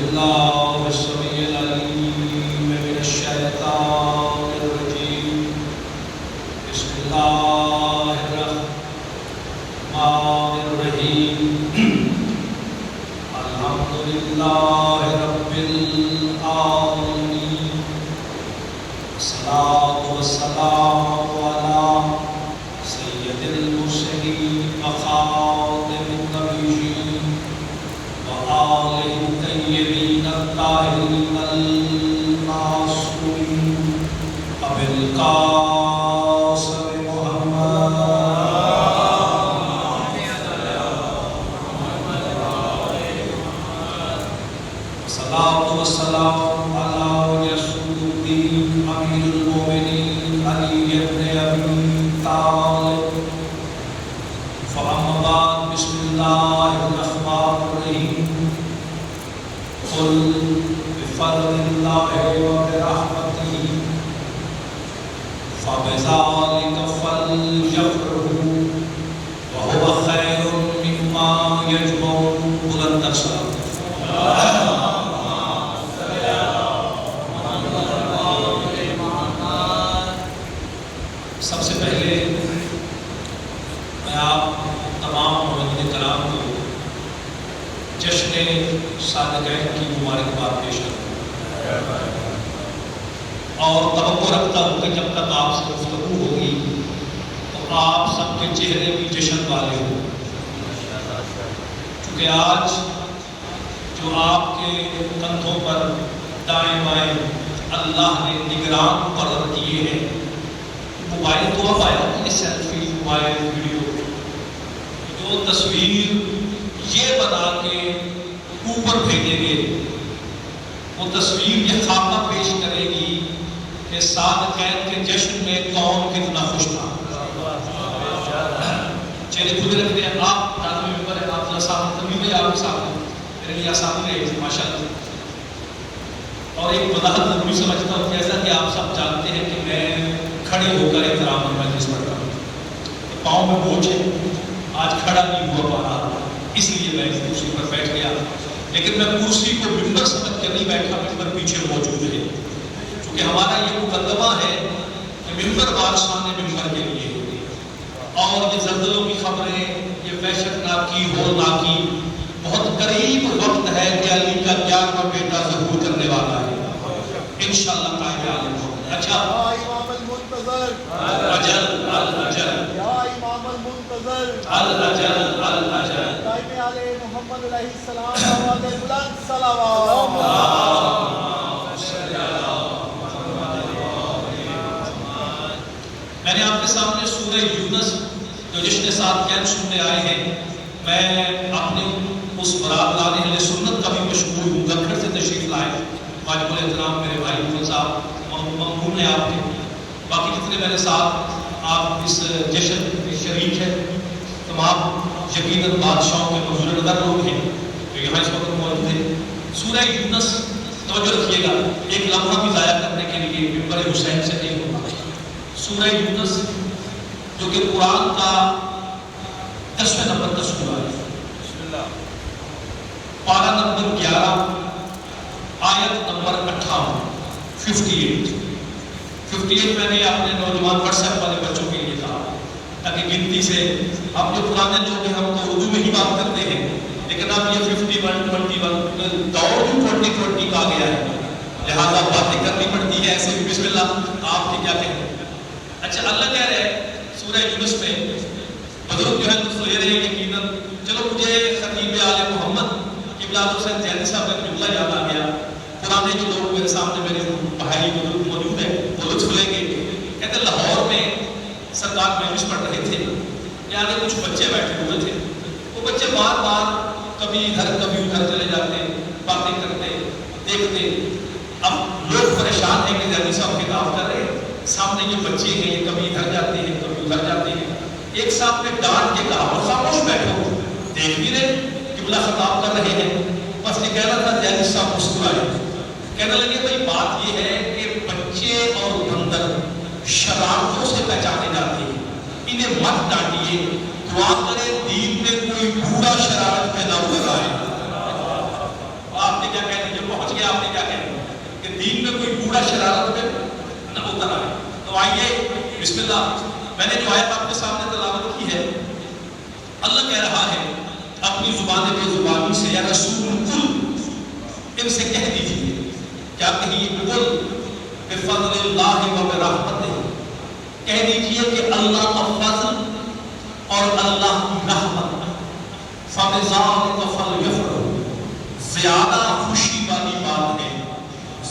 بالله السميع العليم من الشيطان الرجيم. بسم الله الرحمن الرحيم. الحمد لله رب العالمين. الصلاة والسلام على سيد المرسلين وخاتم النبيين وآله الطيبين الطاهرين المعصومين أبي القاسم محمد الصلاة والسلام على رسول الدين أمير المؤمنين علي بن أبي طالب. فأما بعد، بسم الله الرحمن الرحيم. قل بفضل الله وبرحمته فبذلك فليفرحوا وهو خير مما يجمعون. بلند الصلاة. سب سے پہلے میں آپ تمام مومنین کرام کو جشن صادقین کی مبارکباد پیش کرتا ہوں اور توقع رکھتا ہوں کہ جب تک آپ سے گفتگو ہوگی تو آپ سب کے چہرے بھی جشن والے ہوں، کیونکہ آج جو آپ کے کندھوں پر دائیں بائیں اللہ نے نگران مقرر کیے ہیں، موبائل تو اب آیا کہ سیلفی موبائل ویڈیو جو تصویر یہ بنا کے اوپر بھیجیں گے، وہ تصویر یہ خاکہ پیش کرے گی کہ صادقین کے جشن میں کون کتنا خوش تھا۔ چہرے کھلے رکھتے ہیں آپ ناظم ممبر ہیں، آپ سامنے تبھی میں آپ کے سامنے میرے لیے آسان رہے ماشاء اللہ۔ اور ایک وضاحت ضروری سمجھتا ہوں، جیسا کہ آپ سب جانتے ہیں کہ میں کھڑے ہو کر احترام اور مجلس پڑھتا ہوں، پاؤں میں بوجھ ہے، آج کھڑا نہیں ہوا پا رہا، اس لیے میں کرسی پر بیٹھ گیا، لیکن میں کرسی کو ممبر سمجھ کے نہیں بیٹھا، ممبر پیچھے موجود ہے، کیونکہ ہمارا یہ مقدمہ ہے کہ ممبر بادشاہ نے ممبر کے لیے، اور یہ زلزلوں کی خبریں، یہ وحشت ناکی ہولناکی، بہت قریب وقت ہے کہ علی کا 11واں بیٹا ظہور کرنے والا ہے انشاءاللہ قائم عالم ہو۔ اچھا، الأجل الأجل یا امام المنتظر الأجل الأجل دائم علیہ محمد علیہ السلام آواز بلند صلوات۔ میں نے آپ کے سامنے سورہ یونس جو جشن صادقین سننے آئے ہیں، میں اپنے اس برات لانے اہل سنت کا بھی مشغول ہوں، گھر سے تشریف لائے، واجب الاحترام میرے بھائی محمد صاحب ممنون ہیں آپ کے، باقی جتنے میرے ساتھ آپ اس جشن میں شریک ہیں، تمام یقیناً بادشاہوں کے حضور نظر لوگ ہیں جو یہاں اس وقت موجود ہیں۔ سورہ یونس توجہ رکھیے گا، ایک لمحہ بھی ضائع کرنے کے لیے ممبر حسین سے نہیں ہوگا۔ سورہ یونس جو کہ قرآن کا 10ویں نمبر کا سورہ ہے، پارہ نمبر 11 آیت نمبر 58 میں نے اپنے نوجوان واٹس ایپ والے بچوں کے لیے کہا تاکہ گنتی سے، اب جو پرانے لوگ ہیں ہم تو اردو میں ہی بات کرتے ہیں، لیکن اب یہ 51 21 دور بھی 2020 کا آ گیا ہے، لہٰذا باتیں کرنی پڑتی ہے ایسے بھی۔ بسم اللہ، آپ کے کیا کہیں؟ اچھا، اللہ کہہ رہے ہیں سورہ یونس میں، بزرگ جو ہے تو لے رہے ہیں یقیناً، چلو مجھے خطیب آل محمد قبلہ حسین زیدی صاحب کا جملہ یاد آ گیا، پرانے جو لوگ میرے سامنے میرے بھائی بزرگ موجود ہیں وہ لطف لیں گے۔ کہتے ہیں لاہور میں سرکار مجلس پڑھ رہے تھے، یعنی کچھ بچے بیٹھے ہوئے تھے، وہ بچے بار بار کبھی ادھر کبھی ادھر چلے جاتے، باتیں کرتے دیکھتے، اب لوگ پریشان ہیں کہ زیدی صاحب خطاب کر رہے ہیں، سامنے یہ بچے ہیں یہ کبھی ادھر جاتے ہیں کبھی ادھر جاتے ہیں، ایک صاحب نے ڈانٹ کے کہا اور خاموش بیٹھو، دیکھ بھی رہے قبلہ خطاب کر رہے ہیں، بس یہ کہہ رہا تھا، زیدی صاحب مسکرائے، کہنے لگے بھائی بات یہ ہے کہ بچے اور بندر شرارتوں سے پہچانے جاتے ہیں، انہیں مت ڈانٹیے، دعا کرے دین میں کوئی بوڑھا شرارت پیدا ہو رہا ہے۔ آپ نے کیا کہتے ہیں؟ سمجھ گیا آپ نے کیا کہا کہ دین میں کوئی کوڑا شرارت میں نہ اتر آئے. تو آئیے بسم اللہ. میں نے جو آیت آپ کے سامنے تلاوت کی ہے، اللہ کہہ رہا ہے اپنی زبان بے زبانی سے، یا رسول کل ان سے کہہ دیجیے، کیا کہیں کل بفضل اللہ و برحمتہ، کہہ دیجیے کہ اللہ کا فضل اور اللہ کی رحمت فبذالک فلیفرحوا، زیادہ خوشی والی بات ہے،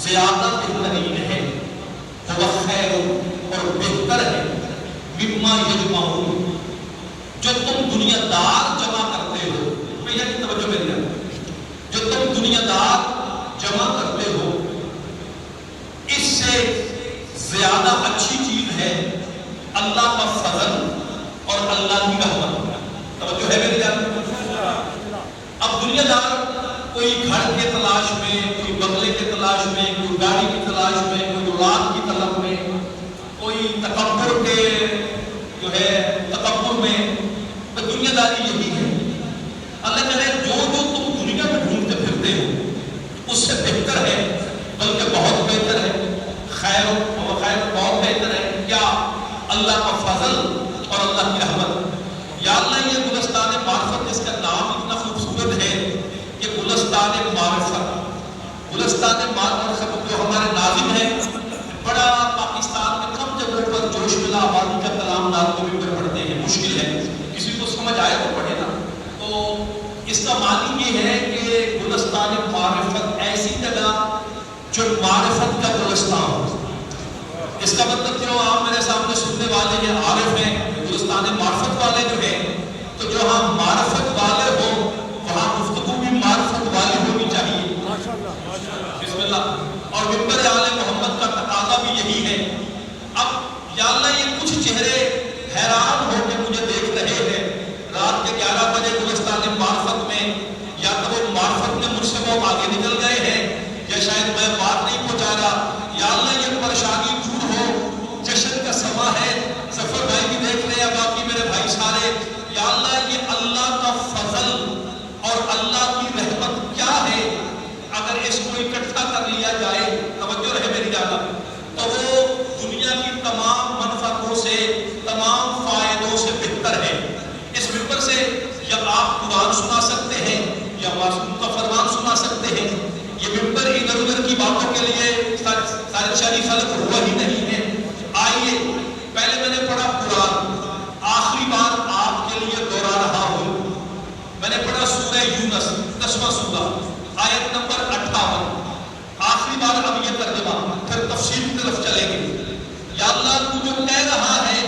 زیادہ بہترین ہے، وہ خیر اور بہتر ہے مما یجمعون، جو تم دنیا دار جمع کرتے ہو. بھیا کی توجہ میری ہے، جو تم دنیا دار جمع کرتے ہو اس سے زیادہ اچھی چیز ہے اللہ کا فضل اور اللہ کی رحمت. توجہ ہے میری جان. اب دنیا دار کوئی گھر کے تلاش میں، کوئی بنگلے کے تلاش میں، کوئی گاڑی کی تلاش میں، کوئی اولاد کی طلب میں، کوئی تکبر کے جو ہے تکبر میں، تو دنیا داری یہی ہے. اللہ کہہ رہے جو تم دنیا میں ڈھونڈتے پھرتے ہو اس سے بہتر ہے، بلکہ بہت بہتر ہے، خیر و خیر بہت بہتر ہے کیا؟ اللہ کا فضل اور اللہ کی رحمت. یا اللہ یہ گلستان معرفت، جس کا نام اتنا خوبصورت ہے، یہ گلستان معرفت. گلستان معرفت جو ہمارے ناظم ہیں، بڑا پاکستان میں کم جگہوں پر جوش ملا آبادی کا کلام نام کو بھی پڑھتے ہیں. مشکل ہے، کسی کو سمجھ آئے تو پڑھے نا. تو اس کا معنی یہ ہے کہ گلستان معرفت ایسی جگہ جو معرفت کا گلستان ہو. اس کا مطلب جو آپ میرے سامنے سننے والے ہیں عارف ہیں، گلستان معرفت والے جو ہیں، تو جو ہم معرفت والے ہوں وہاں گفتگو بھی معرفت والی ہونی چاہیے. بسم اللہ. اور منبر آل محمد کا تقاضا بھی یہی ہے. اب یا اللہ یہ کچھ چہرے حیران ہو کے مجھے دیکھ رہے ہیں رات کے 11 بجے گلستان معرفت میں، یا تو وہ معرفت میں مجھ سے بہت آگے نکل گئے ہیں، یا شاید میں بات نہیں پہنچا رہا. یا اللہ یہ پریشانی دور ہو. جشن کا سما ہے، ظفر بھائی بھی دیکھ رہے ہیں، باقی میرے بھائی سارے. یا اللہ یہ اللہ کا فضل اور اللہ کی رحمت کیا ہے، اگر اس کو اکٹھا کر لیا جائے، توجہ رہے میری جانب، تو وہ دنیا کی تمام منفعتوں سے، تمام فائدوں سے بہتر ہے. اس منبر سے یا آپ قرآن سنا سکتے ہیں یا معصوم کا فرمان سنا سکتے ہیں. یہ منبر ادھر ادھر کی باتوں کے لیے سارے شہری خلق ہوا ہی نہیں ہے. آئیے پہلے میں نے پڑھا قرآن، آخری بار آپ کے لیے دوہرا رہا ہوں. میں نے پڑھا سورہ یونس 10واں سورہ آیت نمبر 58. آخری بار اب یہ ترجمہ، پھر تفسیر کی طرف چلیں گے. یا اللہ تو جو کہہ رہا ہے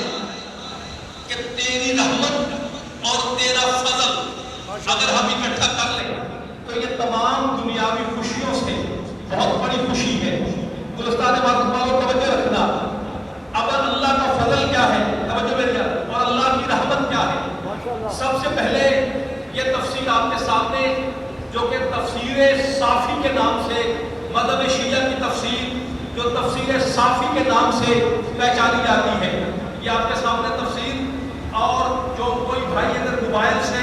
کہ تیری رحمت اور تیرا فضل اگر ہم اکٹھا کر لیں تو یہ تمام دنیاوی خوشیوں سے بہت بڑی خوشی ہے. گلستان معرفت والوں توجہ رکھنا. اب اللہ کا فضل کیا ہے، توجہ میری جان، اور اللہ کی رحمت کیا ہے. سب سے پہلے یہ تفسیر آپ کے سامنے، جو کہ تفسیر صافی کے نام سے، مذہب شیعہ کی تفسیر جو تفسیر صافی کے نام سے پہچانی جاتی ہے، یہ آپ کے سامنے تفسیر. اور جو کوئی بھائی اگر موبائل سے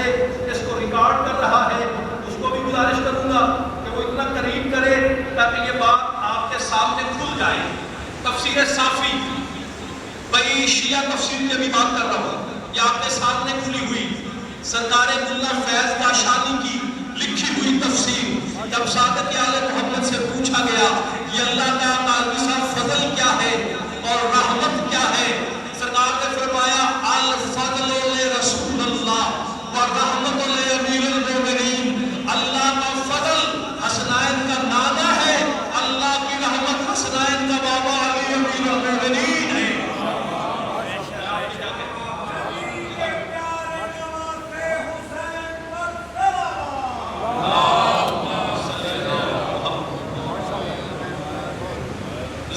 اس کو ریکارڈ کر رہا ہے اس کو بھی گزارش کروں گا کہ وہ اتنا قریب کرے تاکہ یہ بات آپ کے سامنے کھل جائے. تفسیر صافی، بھائی شیعہ تفسیر کی ابھی بات کر رہا ہوں، یہ آپ کے سامنے کھلی ہوئی سرکار ملا فیض کاشانی کی لکھی ہوئی تفسیر. جب صادق آل محمد سے پوچھا گیا یہ اللہ کا تعالیٰ فضل کیا ہے اور رحمت کیا ہے، سرکار نے فرمایا الفضل لرسول اللہ والرحمت لامیر المومنین. اللہ کا فضل حسنین کا نانا ہے، اللہ کی رحمت حسنین کا بابا علی امیر المومنین ہے.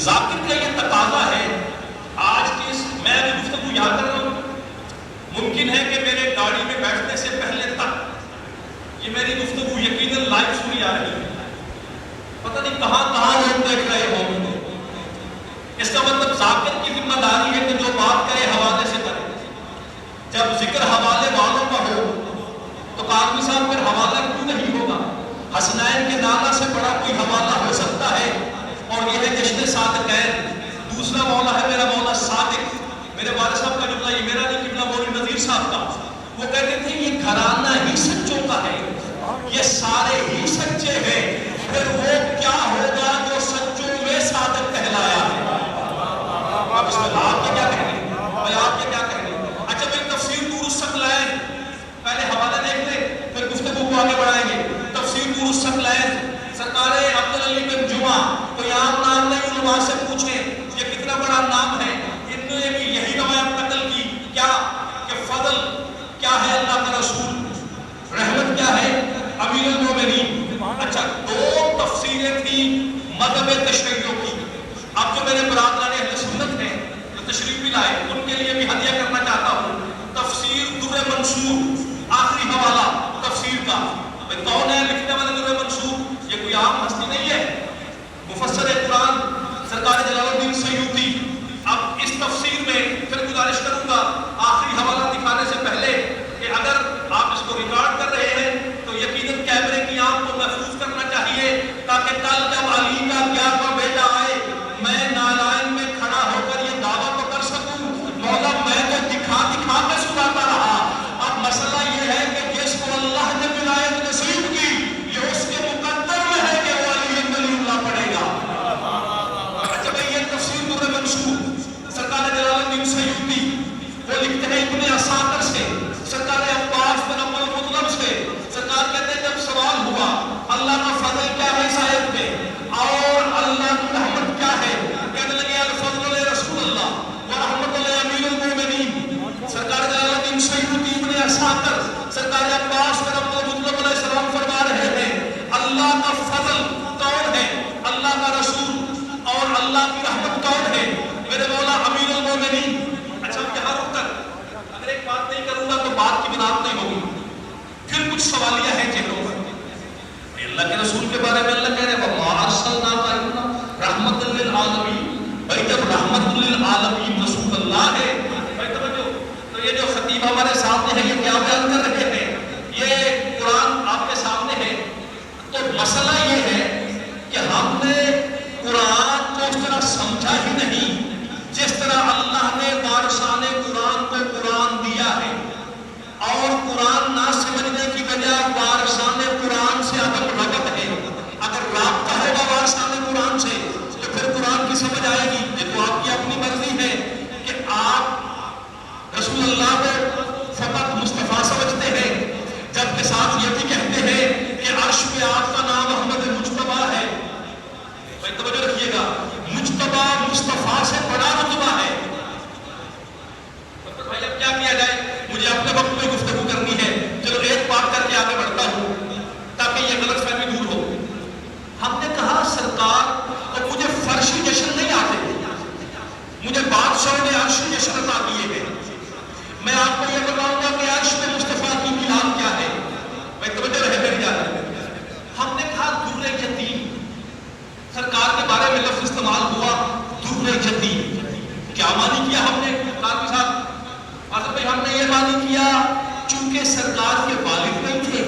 ذاکر کا یہ تقاضا ہے. آج کی اس میں بھی گفتگو یاد کر رہا ہوں، ممکن ہے کہ میرے گاڑی میں بیٹھنے سے پہلے تک یہ میری گفتگو یقیناً لائیو سنی آ رہی ہے. پتہ نہیں کہاں کہاں لوگ دیکھ رہے ہوں. اس کا مطلب ذاکر کی ذمہ داری ہے کہ جو بات کرے حوالے سے کرے. جب ذکر حوالے والوں کا ہو تو کاظمی صاحب پھر حوالہ کیوں نہیں ہوگا؟ حسنین کے نانا سے بڑا کوئی حوالہ ہو وہ کہتے تھے یہ گھرانہ ہی سچوں کا ہے، یہ سارے ہی سچے ہیں، پھر وہ کیا ہوگا جو سچوں میں صادق کہلایا ہے۔ آپ اس میں آپ کے کیا کہنے بھائی، آپ کے کیا کہنے؟ اچھا بھائی تفسیر نور الثقلین، پہلے حوالہ دیکھ لیں پھر گفتگو کو آگے بڑھائیں گے۔ تفسیر نور الثقلین سرکار عبدالعلی بن جمعہ، کوئی عام نام نہیں، علماء سے پوچھیں یہ کتنا بڑا نام ہے، انہوں نے بھی یہی روایت نقل کی کیا کہ فضل کیا ہے اللہ کا رسول، رحمت کیا ہے امیر المومنین۔ اچھا دو تفسیریں تھیں مذہب تشیع کی۔ اب جو میرے برادران اہل سنت ہیں جو تشریف بھی لائے ان کے لیے بھی ہدیہ کرنا چاہتا ہوں، تفسیر در منصور، آخری حوالہ تفسیر کا۔ کون ہے لکھنے والے در منصور؟ یہ کوئی عام ہستی نہیں ہے، مفسر قرآن سرکار جلال الدین سیوطی۔ اب اس تفسیر میں پھر گزارش کروں گا آخری حوالہ دکھانے سے پہلے کہ اگر آپ اس کو ریکارڈ کر رہے ہیں تو یقیناً کیمرے کی آنکھ کو محفوظ کرنا چاہیے تاکہ کل جب علی کا 11واں بیٹا آئے میں نالائن میں کھڑا ہو کر یہ دعویٰ تو کر سکوں مولا میں تو دکھا کے سناتا رہا۔ اب مسئلہ یہ ہے کہ جس کو اللہ نے ولایت نصیب کی یہ اس کے مقدر میں ہے کہ وہ علی ولی اللہ پڑھے گا۔ اچھا بھائی یہ تفسیر در منصور سرکار جلال الدین سیوطی، وہ لکھتے ہیں ابن اساکر سے، سرکار عباس بن عبد المطلب سے۔ سرکار کہتے ہیں جب سوال ہوا اللہ کا فضل کیا ہے اس آیت میں اور اللہ کی رحمت کیا ہے، کہنے لگے الفضل لرسول اللہ ورحمت لامیر المومنین۔ سرکار جلال الدین سیوطی ابن اساکر سرکار عباس بن عبد المطلب علیہ السلام فرما رہے ہیں اللہ کا فضل کون ہے، اللہ کا رسول اور اللہ کی رحمت کون ہے، میرے مولا امیر المومنین۔ اچھا یہاں رک کر اگر ایک بات نہیں کروں گا تو بات کی بنیاد نہیں ہوگی، پھر کچھ سوالیہ ہیں چہروں پر۔ اللہ کے رسول کے بارے میں اللہ کہہ رہے ہیں وَمَا أَرْسَلْنَاكَ إِلَّا رَحْمَةً لِلْعَالَمِينَ۔ بھائی جب رحمت للعالمین رسول اللہ ہے، بھائی توجہ، تو یہ جو خطیب ہمارے سامنے ہے یہ کیا بیان کر رہے ہیں؟ یہ قرآن آپ کے سامنے ہے، تو مسئلہ یہ ہے کہ ہم نے قرآن کو اس طرح سمجھا ہی نہیں جس طرح اللہ نے وارثان قرآن کو قرآن دیا ہے، اور قرآن نہ سمجھنے کی وجہ وارثان قرآن سے عدم رغبت ہے۔ اگر رابطہ ہوگا وارثان قرآن سے تو پھر قرآن کی سمجھ آئے گی۔ یہ تو آپ کی اپنی مرضی ہے کہ آپ رسول اللہ کو فقط مصطفیٰ سمجھتے ہیں، جبکہ ساتھ یہ بھی کہتے ہیں کہ عرش پہ آپ کا نام احمد مجتبیٰ ہے۔ بھائی توجہ رکھیے گا، مجتبیٰ مصطفیٰ سے بڑا رتبہ ہے۔ بھائی اب کیا کیا جائے، مجھے اپنے وقت میں گفتگو کرنی ہے، چلو ایک بات کر کے آگے بڑھتا ہوں تاکہ یہ غلط فہمی دور ہو۔ ہم نے کہا سرکار اور مجھے فرشی جشن نہیں آتے، مجھے بادشاہ نے عرشی جشن عطا کیے ہیں۔ میں آپ کو یہ بتاؤں گا کہ عرش میں مصطفیٰ کی میلاد کیا ہے۔ بھائی توجہ رہے میری جانب۔ ہم نے کہا در یتیم، سرکار کے بارے میں لفظ استعمال ہوا در یتیم، کیا معنی کیا ہم نے کار کے ساتھ؟ بھائی ہم نے یہ معنی کیا چونکہ سرکار کے والد نہیں تھے،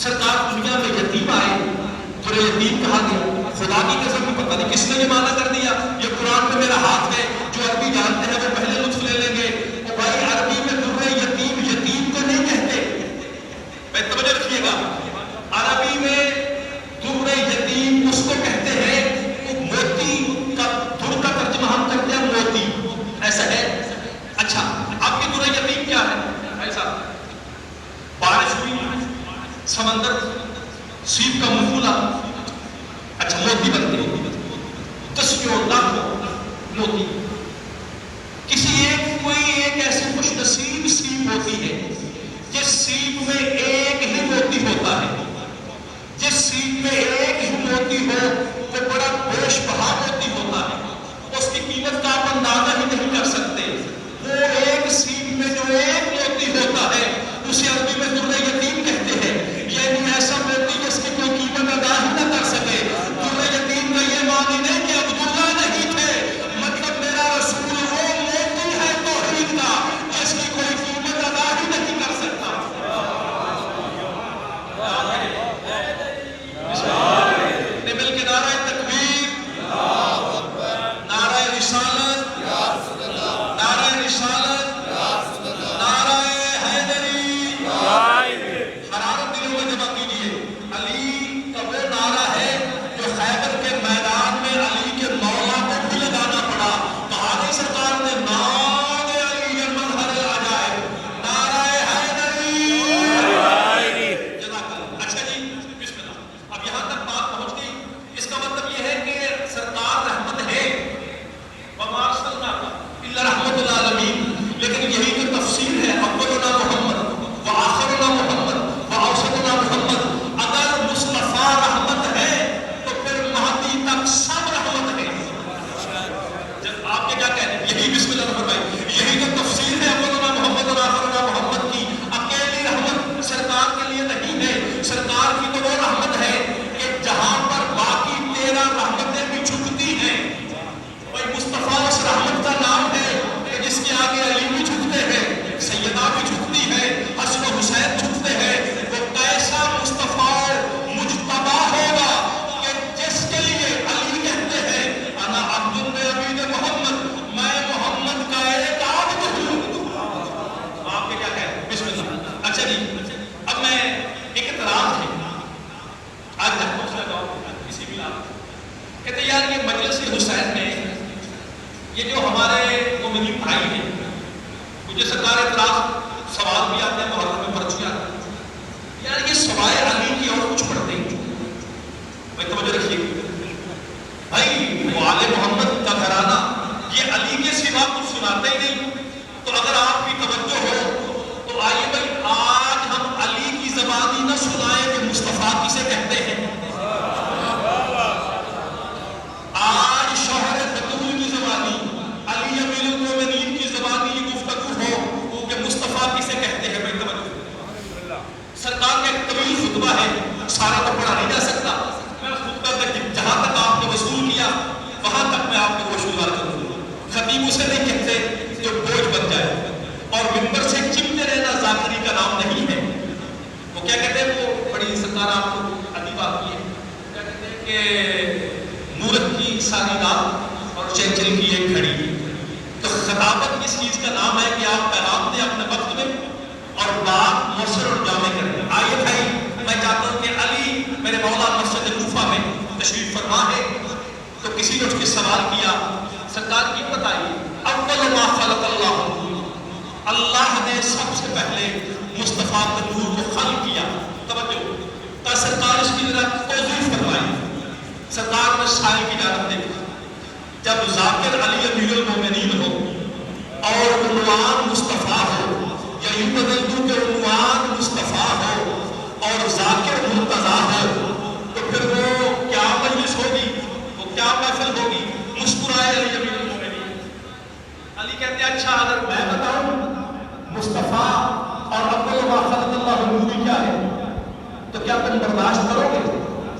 سرکار دنیا میں یتیم آئے تو یتیم کہا گیا۔ خدا کی قسم میں پتہ نہیں کس نے یہ معنی کر دیا، یہ قرآن میں میرا ہاتھ ہے، جو عربی جانتے ہیں وہ پہلے لطف لے لیں گے۔ اور بھائی عربی میں در یتیم یتیم کو نہیں کہتے، بھائی توجہ رکھیے گا، عربی میں در یتیم اس کو کہتے ہیں موتی کا، در کا ترجمہ ہم کرتے ہیں موتی، ایسا ہے۔ اچھا آپ کی در یتیم کیا ہے بھائی صاحب؟ بارش ہوئی، سمندر سیپ کا منہ کھلا، اچھا موتی بنتے، 10 لاکھ موتی، کس کہتے ہیں یار یہ مجلس حسین میں یہ جو ہمارے مومنین بھائی ہیں مجھے سرکار اعتراض سوال بھی آتے ہیں محرم میں پرچیاں آتے ہیں یار یہ سوائے علی کی اور کچھ پڑھتے ہیں بھائی توجہ رکھیے بھائی وہ آل محمد کا گھرانہ یہ علی کے سوا کچھ سناتے ہی نہیں تو اگر آپ کی توجہ ہو تو آئیے بھائی آج ہم علی کی زبانی نہ سنائیں کہ مصطفیٰ کسے کہتے ہیں آج شوہر بطول کی زبانی علی امیر المومنین کی زبانی یہ گفتگو ہو کہ مصطفیٰ کسے کہتے ہیں بھائی توجہ سرکار کا ایک طویل خطبہ ہے سارا تو پڑھا نہیں جا سکتا میں اس خطبہ تک جہاں تک آپ نے وصول کیا وہاں تک میں آپ کو وہ شروع کروں خطیب اسے نہیں کہتے جو بوجھ بن جائے اور منبر سے چمتے رہنا ذاکری کا نام نہیں ہے وہ کیا کہتے ہیں وہ بڑی سرکار آپ کو عجیب آتی ہے کیا کہتے ہیں کہ نورت کی ساری رات اور چنچل کی ایک گھڑی تو خطابت اس چیز کا نام ہے کہ آپ پیغام دیں اپنے وقت میں اور بات مؤثر اور جامع کریں آئیے بھائی میں چاہتا ہوں کہ علی میرے مولا مسجد کوفہ میں تشریف فرما ہے تو کسی نے اس کے سوال کیا سرکار کی بتائیے اول ما خلق اللہ نے سب سے پہلے مصطفیٰ کے نور کو خلق کیا توجہ تا سرکار اس کی ذرا توضیح فرمائی سرکار نے سائے کی جانب دیکھا جب ذاکر علی امیر المومنین ہو اور عنوان مصطفیٰ ہو یا یوں بدل دوں کہ عنوان مصطفیٰ ہو اور ذاکر مرتضیٰ ہو تو پھر وہ کیا مجلس ہوگی وہ کیا محفل ہوگی مسکرائے علی امیر المومنین علی کہتے ہیں اچھا اگر میں بتاؤں مصطفیٰ اور اول ما خلق اللہ نوری کیا ہے تو کیا تم برداشت کرو گے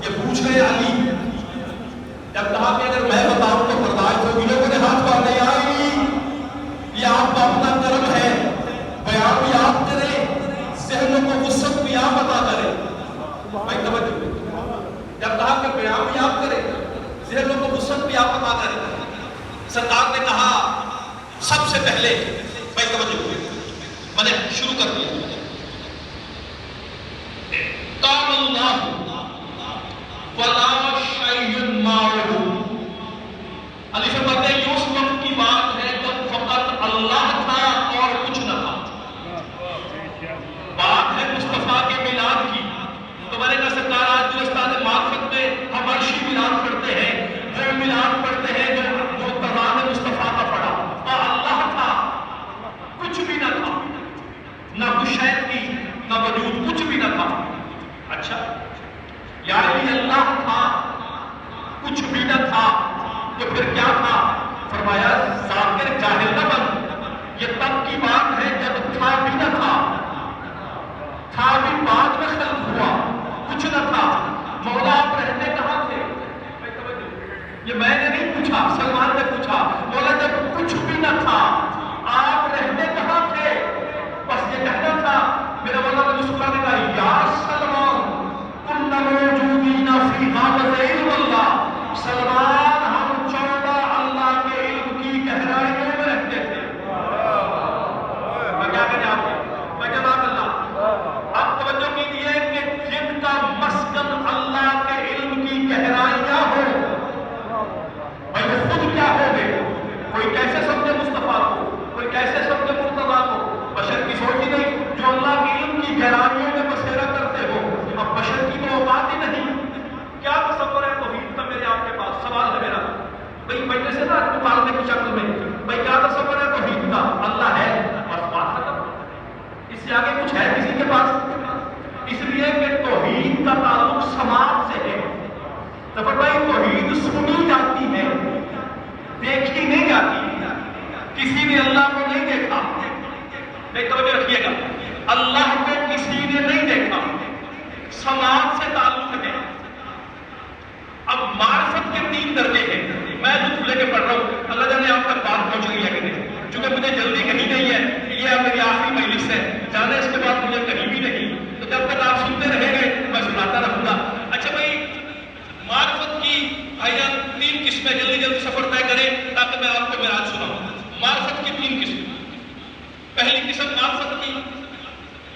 یہ پوچھ رہے علی جب کہا کہ اگر میں بتاؤں تو برداشت ہوگی لوگوں نے ہاتھ باندھے علی یہ آپ کا اپنا کرم ہے بیان بھی آپ کریں ذہنوں کو وسعت بھی آپ عطا کریں بھائی توجہ جب کہا کہ بیان بھی آپ کریں ذہنوں کو وسعت بھی آپ عطا کریں سرکار نے کہا سب سے پہلے بھائی توجہ میں نے شروع کر دیا قام اللہ ولا شیء معه علی فرماتے ہیں یہ اس وقت کی بات ہے جب فقط اللہ تھا اور کچھ نہ تھا بات ہے مصطفیٰ کے میلاد کی تو میں نے کہا سرکار آج جو استاد معرفت میں ہم عرشی میلاد پڑھتے ہیں وہ میلاد پڑھتے ہیں جو تران مصطفیٰ کا پڑھا اور اللہ تھا کچھ بھی نہ تھا نہ کشید کی نہ وجود کچھ بھی نہ تھا اچھا یعنی اللہ تھا کچھ بھی نہ تھا تو پھر کیا تھا فرمایا ذاکر جاہل نہ بن یہ تب کی بات ہے جب تھا بھی نہ تھا بھی بعد میں خلق ہوا کچھ نہ تھا مولا آپ رہتے کہاں تھے یہ میں نے نہیں پوچھا سلمان نے پوچھا مولا جب کچھ بھی نہ تھا آپ رہتے کہاں تھے بس یہ کہنا تھا میرا مولا نے مسکرانے کہا یا سلمان کن موجودین فی حالت علم اللہ سلمان ہم 14 اللہ کے علم کی گہرائیوں میں رہتے تھے میں کیا کہنے آپ کو میں جواب اللہ اب توجہ کیجئے کہ جن کا مسکن اللہ کے علم کی گہرائیاں ہو بھائی وہ خود کیا ہو گئے کوئی کیسے سمجھے مصطفیٰ کو کوئی کیسے سمجھے مرتضیٰ کو بشر کی سوچ ہی نہیں جو اللہ کے علم کی گہرائیوں میں بسیرا کرتے ہو اب بشر کی تو اوقات ہی نہیں کیا تصور ہے توحید کا میرے آپ کے پاس سوال ہے میرا بھائی بیٹھنے سے نا مکالمے کی شکل میں بھائی کیا تصور ہے توحید کا اللہ ہے بس بات ختم اس سے آگے کچھ ہے کسی کے پاس اس لیے کہ توحید کا تعلق سماج سے ہے ظفر بھائی توحید سنی جاتی ہے دیکھی نہیں جاتی کسی نے اللہ کو نہیں دیکھا نہیں توجہ رکھیے گا اللہ کو کسی نے نہیں دیکھا سماج سے تعلق ہے اب معرفت کے 3 درجے ہیں میں لطف لے کے پڑھ رہا ہوں اللہ جانے آپ تک بات پہنچ گئی ہے کہ نہیں چونکہ مجھے جلدی کہیں نہیں ہے یہ میری آخری مجلس ہے جانے اس کے بعد مجھے کہیں بھی نہیں تو جب تک آپ سنتے رہیں گے میں سناتا رہوں گا اچھا بھائی معرفت کی بھائیان 3 قسمیں جلدی جلدی سفر طے کریں تاکہ میں آپ کو معراج سناؤں معرفت کی 3 قسمیں پہلی قسم معرفت کی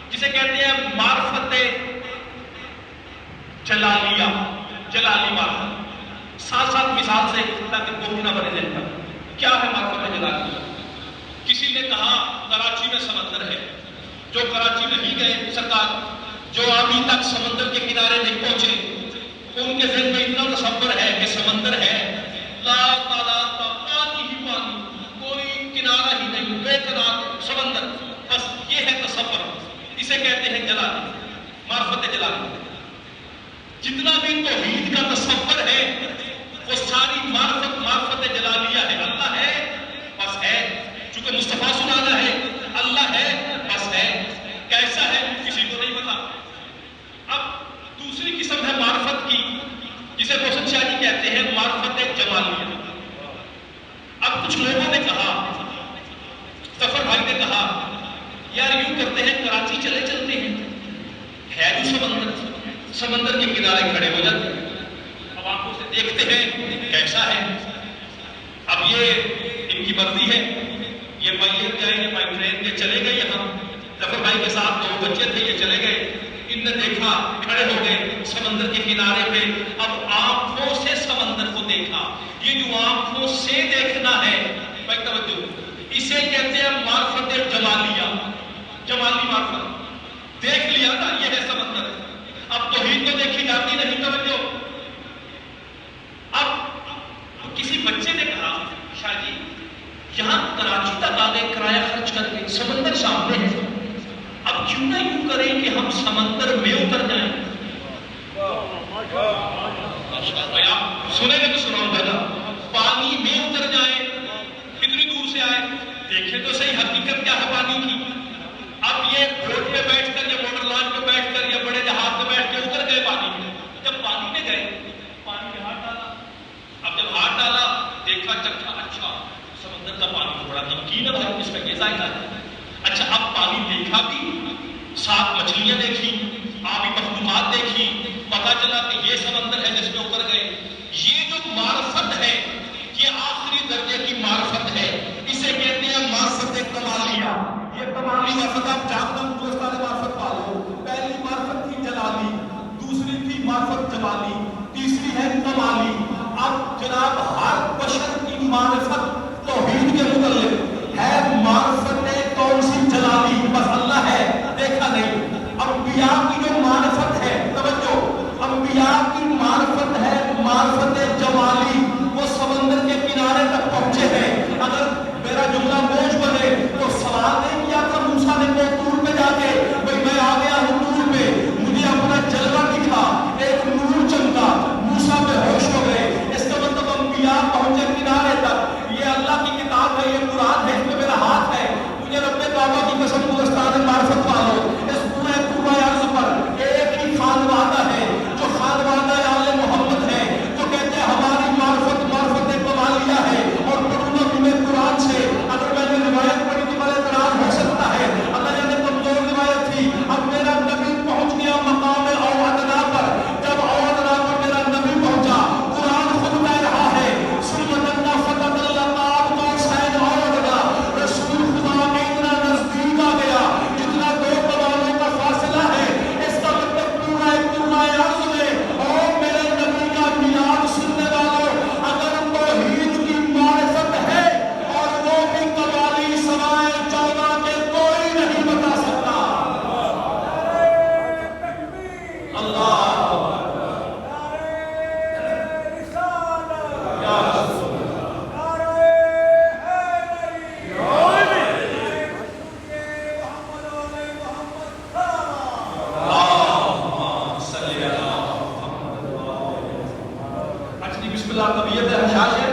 جسے کہتے ہیں معرفت جلالیہ جلالی معرفت ساتھ ساتھ مثال سے تاکہ بوجھ نہ بنے ذہن پر. کیا ہے معرفت جلالیہ؟ کسی نے کہا کراچی میں سمندر ہے. جو کراچی نہیں گئے سرکار، جو ابھی تک سمندر کے کنارے نہیں پہنچے، ان کے ذہن میں اتنا تصور ہے کہ سمندر ہے، پانی ہی پانی، کوئی کنارہ ہی نہیں، بے کنار سمندر، بس یہ ہے تصور. اسے کہتے ہیں جلالیہ، معرفت جلالیہ. جتنا بھی توحید کا تصور ہے وہ ساری معرفت جلالیہ ہے. اللہ ہے بس ہے، چونکہ مصطفیٰ سنانا ہے. اللہ ہے بس ہے، کیسا ہے کسی کو نہیں پتا. اب دوسری قسم ہے معرفت کی، جسے روشن شاہ جی کہتے ہیں معرفت جمالیہ. اب کچھ لوگوں نے کہا، ظفر بھائی نے کہا، یار یوں کرتے ہیں کراچی چلے چلتے ہیں، ہے جو سمندر کے کنارے کھڑے ہو جاتے ہیں. اب آنکھوں سے دیکھتے ہیں کیسا ہے. اب یہ ان کی مرضی ہے، یہ بائی جائیں یا بائی ٹرین کے چلے گئے. یہاں ظفر بھائی کے ساتھ 2 بچے تھے، یہ چلے گئے. ان نے دیکھا، کھڑے ہو گئے سمندر کے کنارے پہ. اب آنکھوں سے سمندر کو دیکھا. یہ جو آنکھوں سے دیکھنا ہے، بھائی توجہ، اسے کہتے ہیں معرفت جمالیہ. جمالی معرفت. دیکھ لیا نا یہ ہے سمندر. اب توحید تو دیکھی جاتی نہیں. توجہ، اب کسی بچے نے کہا، شاہ جی یہاں کراچی تک آ گئے کرایہ خرچ کر کے، سمندر سامنے ہے، اب کیوں نہ یوں کریں کہ ہم سمندر میں اتر جائیں. آپ سنیں گے تو سناؤں گا نا. پانی میں اتر جائیں. کتنی دور سے آئے، دیکھیں تو صحیح حقیقت کیا ہے پانی کی. اب یہ بوٹ پہ بیٹھ کر یا موٹر لانچ پہ بیٹھ کر یا بڑے جہاز پہ بیٹھ کے اتر گئے پانی میں. جب پانی میں گئے، پانی میں ہاتھ ڈالا. اب جب ہاتھ ڈالا، دیکھا چکھا، اچھا سمندر کا پانی تھوڑا نمکین ہے بھائی، اس کا یہ ذائقہ ہے. اچھا اب پانی دیکھا بھی، ساتھ مچھلیاں دیکھی، آبی مخلوقات دیکھی، پتا چلا کہ یہ سمندر ہے جس میں اتر گئے. یہ جو معرفت ہے یہ آخری درجے کی معرفت ہے. اسے کہتے ہیں معرفت کمالیہ. یہ کمالی معرفت آپ جاگنا دوستان معرفت پالو. پہلی معرفت تھی جلالی، دوسری تھی معرفت جمالی، تیسری ہے کمالی. اب جناب ہر بشر کی معرفت توحید کے متعلق ہے معرفت کون سی؟ جلالی. بس اللہ ہے، دیکھا نہیں. انبیاء کی جو معرفت ہے، توجہ، انبیاء کی معرفت ہے معرفت جمالی. وہ سمندر کے کنارے تک پہنچے ہیں. اگر میرا جملہ موج بنے تو سوال نہیں کیا تھا موسیٰ نے کوئی طور پہ جا کے، بھئی میں آ گیا ہوں طور پہ، مجھے اپنا جلوہ دکھا، ایک نور چمکا، موسیٰ بے ہوش ہو گئے. اس کا مطلب انبیاء پہنچے کنارے تک. یہ اللہ کی کتاب ہے، یہ قرآن ہے، اس میں میرا ہاتھ ہے. مجھے رب کعبہ کی قسم گلستان معرفت پالو. اس پورے عرض پر ایک ہی خانوادہ ہے جو خانوادہ آل محمد ہے، جو کہتے ہیں ہماری معرفت کمالیہ ہے. اور پڑھوں تمہیں قرآن سے، اگر میں نے روایت پڑھی تو بڑے اعتراض ہو سکتا ہے، اللہ جانے کمزور روایت تھی. اب میرا نبی پہنچ گیا مقام اوادنا پر. جب اوادنا پر میرا نبی پہنچا، قرآن خود کہہ رہا ہے سنتنا فتح اللہ کو سین اوادنا. رسول خدا کے اتنا نزدیک آ گیا جتنا 2 کمانوں کا فاصلہ ہے. اس کا مطلب پورا عرض میں اور میرے نبی کا میلاد سننے والوں، اگر توحید کی معرفت ہے اور وہ بھی کمالی سوائے 14 کے کوئی نہیں بتا سکتا. اللہ بسم اللہ. طبیعت حشاش ہے،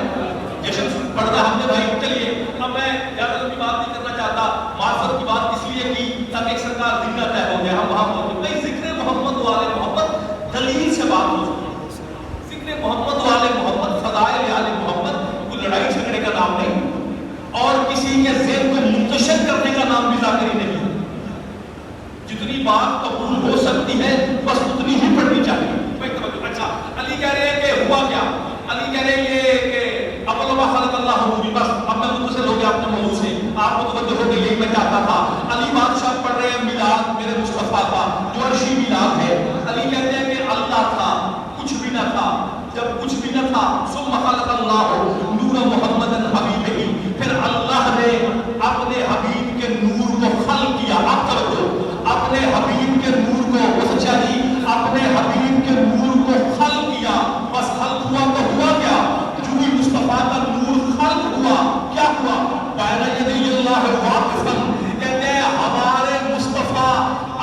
جشن پڑھنا ہم نے بھائی. چلیے اب میں زیادہ لمبی بات نہیں کرنا چاہتا. معرفت کی بات اس لیے کی تاکہ ایک سرکار زندہ طے ہو گیا، ہم وہاں پہنچے. بھائی ذکر محمد والے محمد دلیل سے بات ہو سکتی ہے. ذکر محمد والے محمد، فضائل آل محمد کوئی لڑائی جھگڑے کا نام نہیں اور کسی کے ذہن کو منتشر کرنے کا نام بھی ذاکری نہیں. جتنی بات قبول ہو سکتی ہے بس اتنی ہی پڑھنی چاہیے. اچھا علی کہہ رہے ہیں کہ ہوا کیا؟ علی کہہ رہے ہیں یہ کہ اول ما خلق اللہ ہوگی. بس اب میں متصل ہو گیا اپنے موضوع سے، آپ کو توجہ ہو گئی، یہی میں چاہتا تھا. علی بادشاہ پڑھ رہے ہیں میلاد میرے مصطفیٰ کا جو عرشی میلاد ہے. علی کہتے ہیں کہ اللہ تھا، کچھ بھی نہ تھا. جب کچھ بھی نہ تھا ثم خلق اللہ نور محمد حبیبہ، پھر اللہ نے اپنے حبیب کے نور کو خلق کیا. اب توجہ، اپنے حبیب کے نور کو اپنے حبیب کے نور کو خلق کیا. بس خلق ہوا تو ہوا کیا؟ جو ہی مصطفیٰ کا نور خلق ہوا، کیا ہوا؟ بین یدی اللہ واقفا، کہتے ہیں ہمارے مصطفیٰ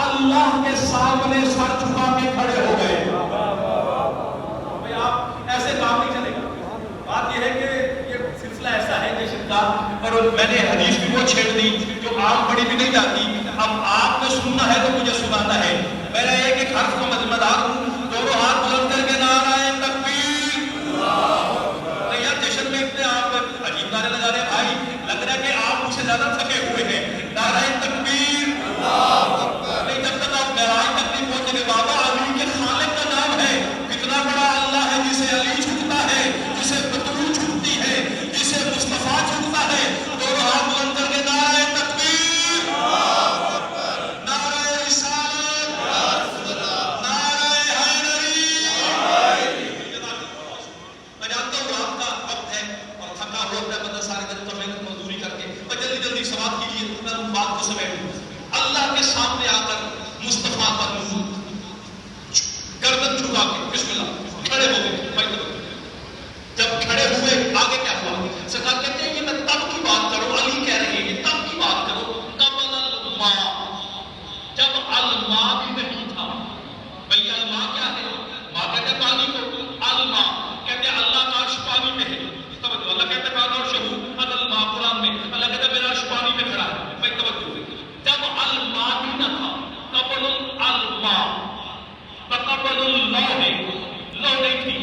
اللہ کے سامنے سر جھکا کے کھڑے ہو گئے. آپ ایسے کام نہیں چلے گا. بات یہ ہے کہ یہ سلسلہ ایسا ہے جشن کا، اور میں نے حدیث بھی وہ چھیڑ دی جو عام پڑھی بھی نہیں جاتی. اب آپ نے سننا ہے تو مجھے سنانا ہے. میرا ایک ایک حرف کو مدار ہوں، دونوں ہاتھ بلند کر کے نعرہ تکبیر. یار جشن میں اتنے آپ عجیب نعرے لگا رہے ہیں بھائی، لگ رہا ہے کہ آپ مجھ سے زیادہ تھکے ہوئے ہیں. نعرہ تکبیر. نہیں جب تک آپ معراج تک نہیں پہنچیں گے. بابا علی کے خالق کا نام ہے. کتنا بڑا اللہ ہے جسے علی جھکتا ہے، جسے بطول جھکتی ہے، جسے مصطفیٰ جھکتا ہے. دونوں ہاتھ بلند کر کے نعرہ تکبیر، نعرہ رسالت، نعرہ حیدری. میں جانتا ہوں آپ کا وقت ہے اور تھکا ہوا ہے بندہ سارے دن تو محنت مزدوری کر کے، اور جلدی جلدی سماعت کیجیے. میں بات کو سمیٹوں. اللہ کے سامنے آ کر مصطفیٰ کا نور گردن جھکا کے بسم اللہ کھڑے ہو گئے. جب کھڑے ہوئے آگے کیا ہوا؟ سرکار کہتے ہیں یہ میں تب کی بات کروں، علی کہہ رہے ہیں یہ تب کی بات کرو قبل الماء، جب الماء بھی نہیں تھا. بھئی الماء کیا ہے؟ ماں کہتے ہیں پانی کو، الماء کہتے ہیں اللہ کا عرش پانی میں ہے. توجہ، اللہ کہتے ہیں کان اور شہو الماء قرآن میں، اللہ کہتے ہیں میرا عرش پانی میں کھڑا ہے. بھئی توجہ، جب الماء بھی نہ تھا، قبل الماء، فقبل اللوح، لوح نہیں تھی،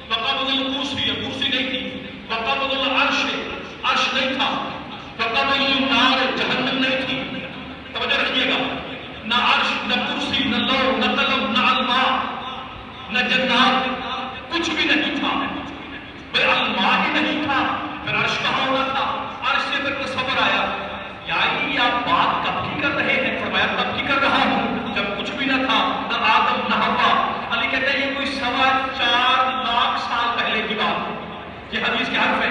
وقبل الکرسی، کرسی نہیں تھی، وقبل العرش، عرش نہیں تھا، وقبل النار، جہنم نہیں تھی. توجہ رکھیے گا، نہ عرش، نہ کرسی، نہ لوح، نہ قلم، نہ الماء، نہ جنات، کچھ بھی نہیں تھا. بھئی الماء ہی نہیں تھا، پھر عرش کہاں ہونا تھا؟ عرش سے پھر تصور آیا، یعنی آپ بات کب کی کر رہے ہیں؟ فرمایا تب کی کر رہا ہوں جب کچھ بھی نہ تھا، نہ آدم نہ حوا. علی کہتے ہیں یہ کوئی 4.25 لاکھ سال پہلے کی بات ہے. یہ حدیث کے حرف ہے.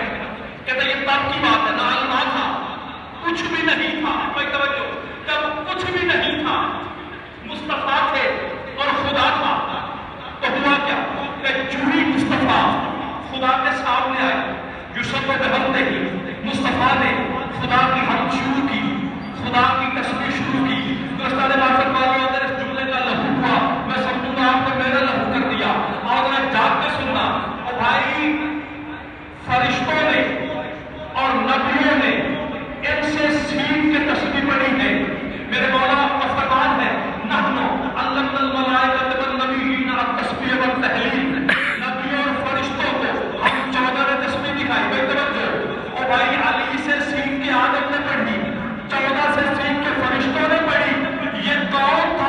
کہتے ہیں یہ تب کی بات ہے، نہ علماء تھا، کچھ بھی نہیں تھا. بھائی توجہ، جب کچھ بھی نہیں تھا، مصطفیٰ تھے اور خدا تھا، تو ہوا کیا کہ جو ہی مصطفیٰ خدا کے سامنے آئے، یوسف کو بہت ہی مصطفیٰ نے خدا کی حمد شروع کی، خدا کی تسبیح شروع کی. دوستان معرفت والیوں، اگر اس جملے کا لہو ہوا، میں سمجھوں گا آپ نے میرا لہو کر دیا. اور اگر جاگ کے سننا، اور بھائی فرشتوں نے اور نبیوں نے ان سے سیکھ کے تسبیح پڑھی ہے. میرے مولا کا فرمان ہے، نحنو علمنا الملائکۃ والنبیین التسبیح والتہلیل. نبیوں اور فرشتوں کو ہم 14 نے تسبیح دکھائی. بھائی توجہ، اور بھائی علی سے سیکھ کے آدم نے پڑھی، 14 سے سیکھ کے فرشتوں نے پڑھی. یہ دور تھا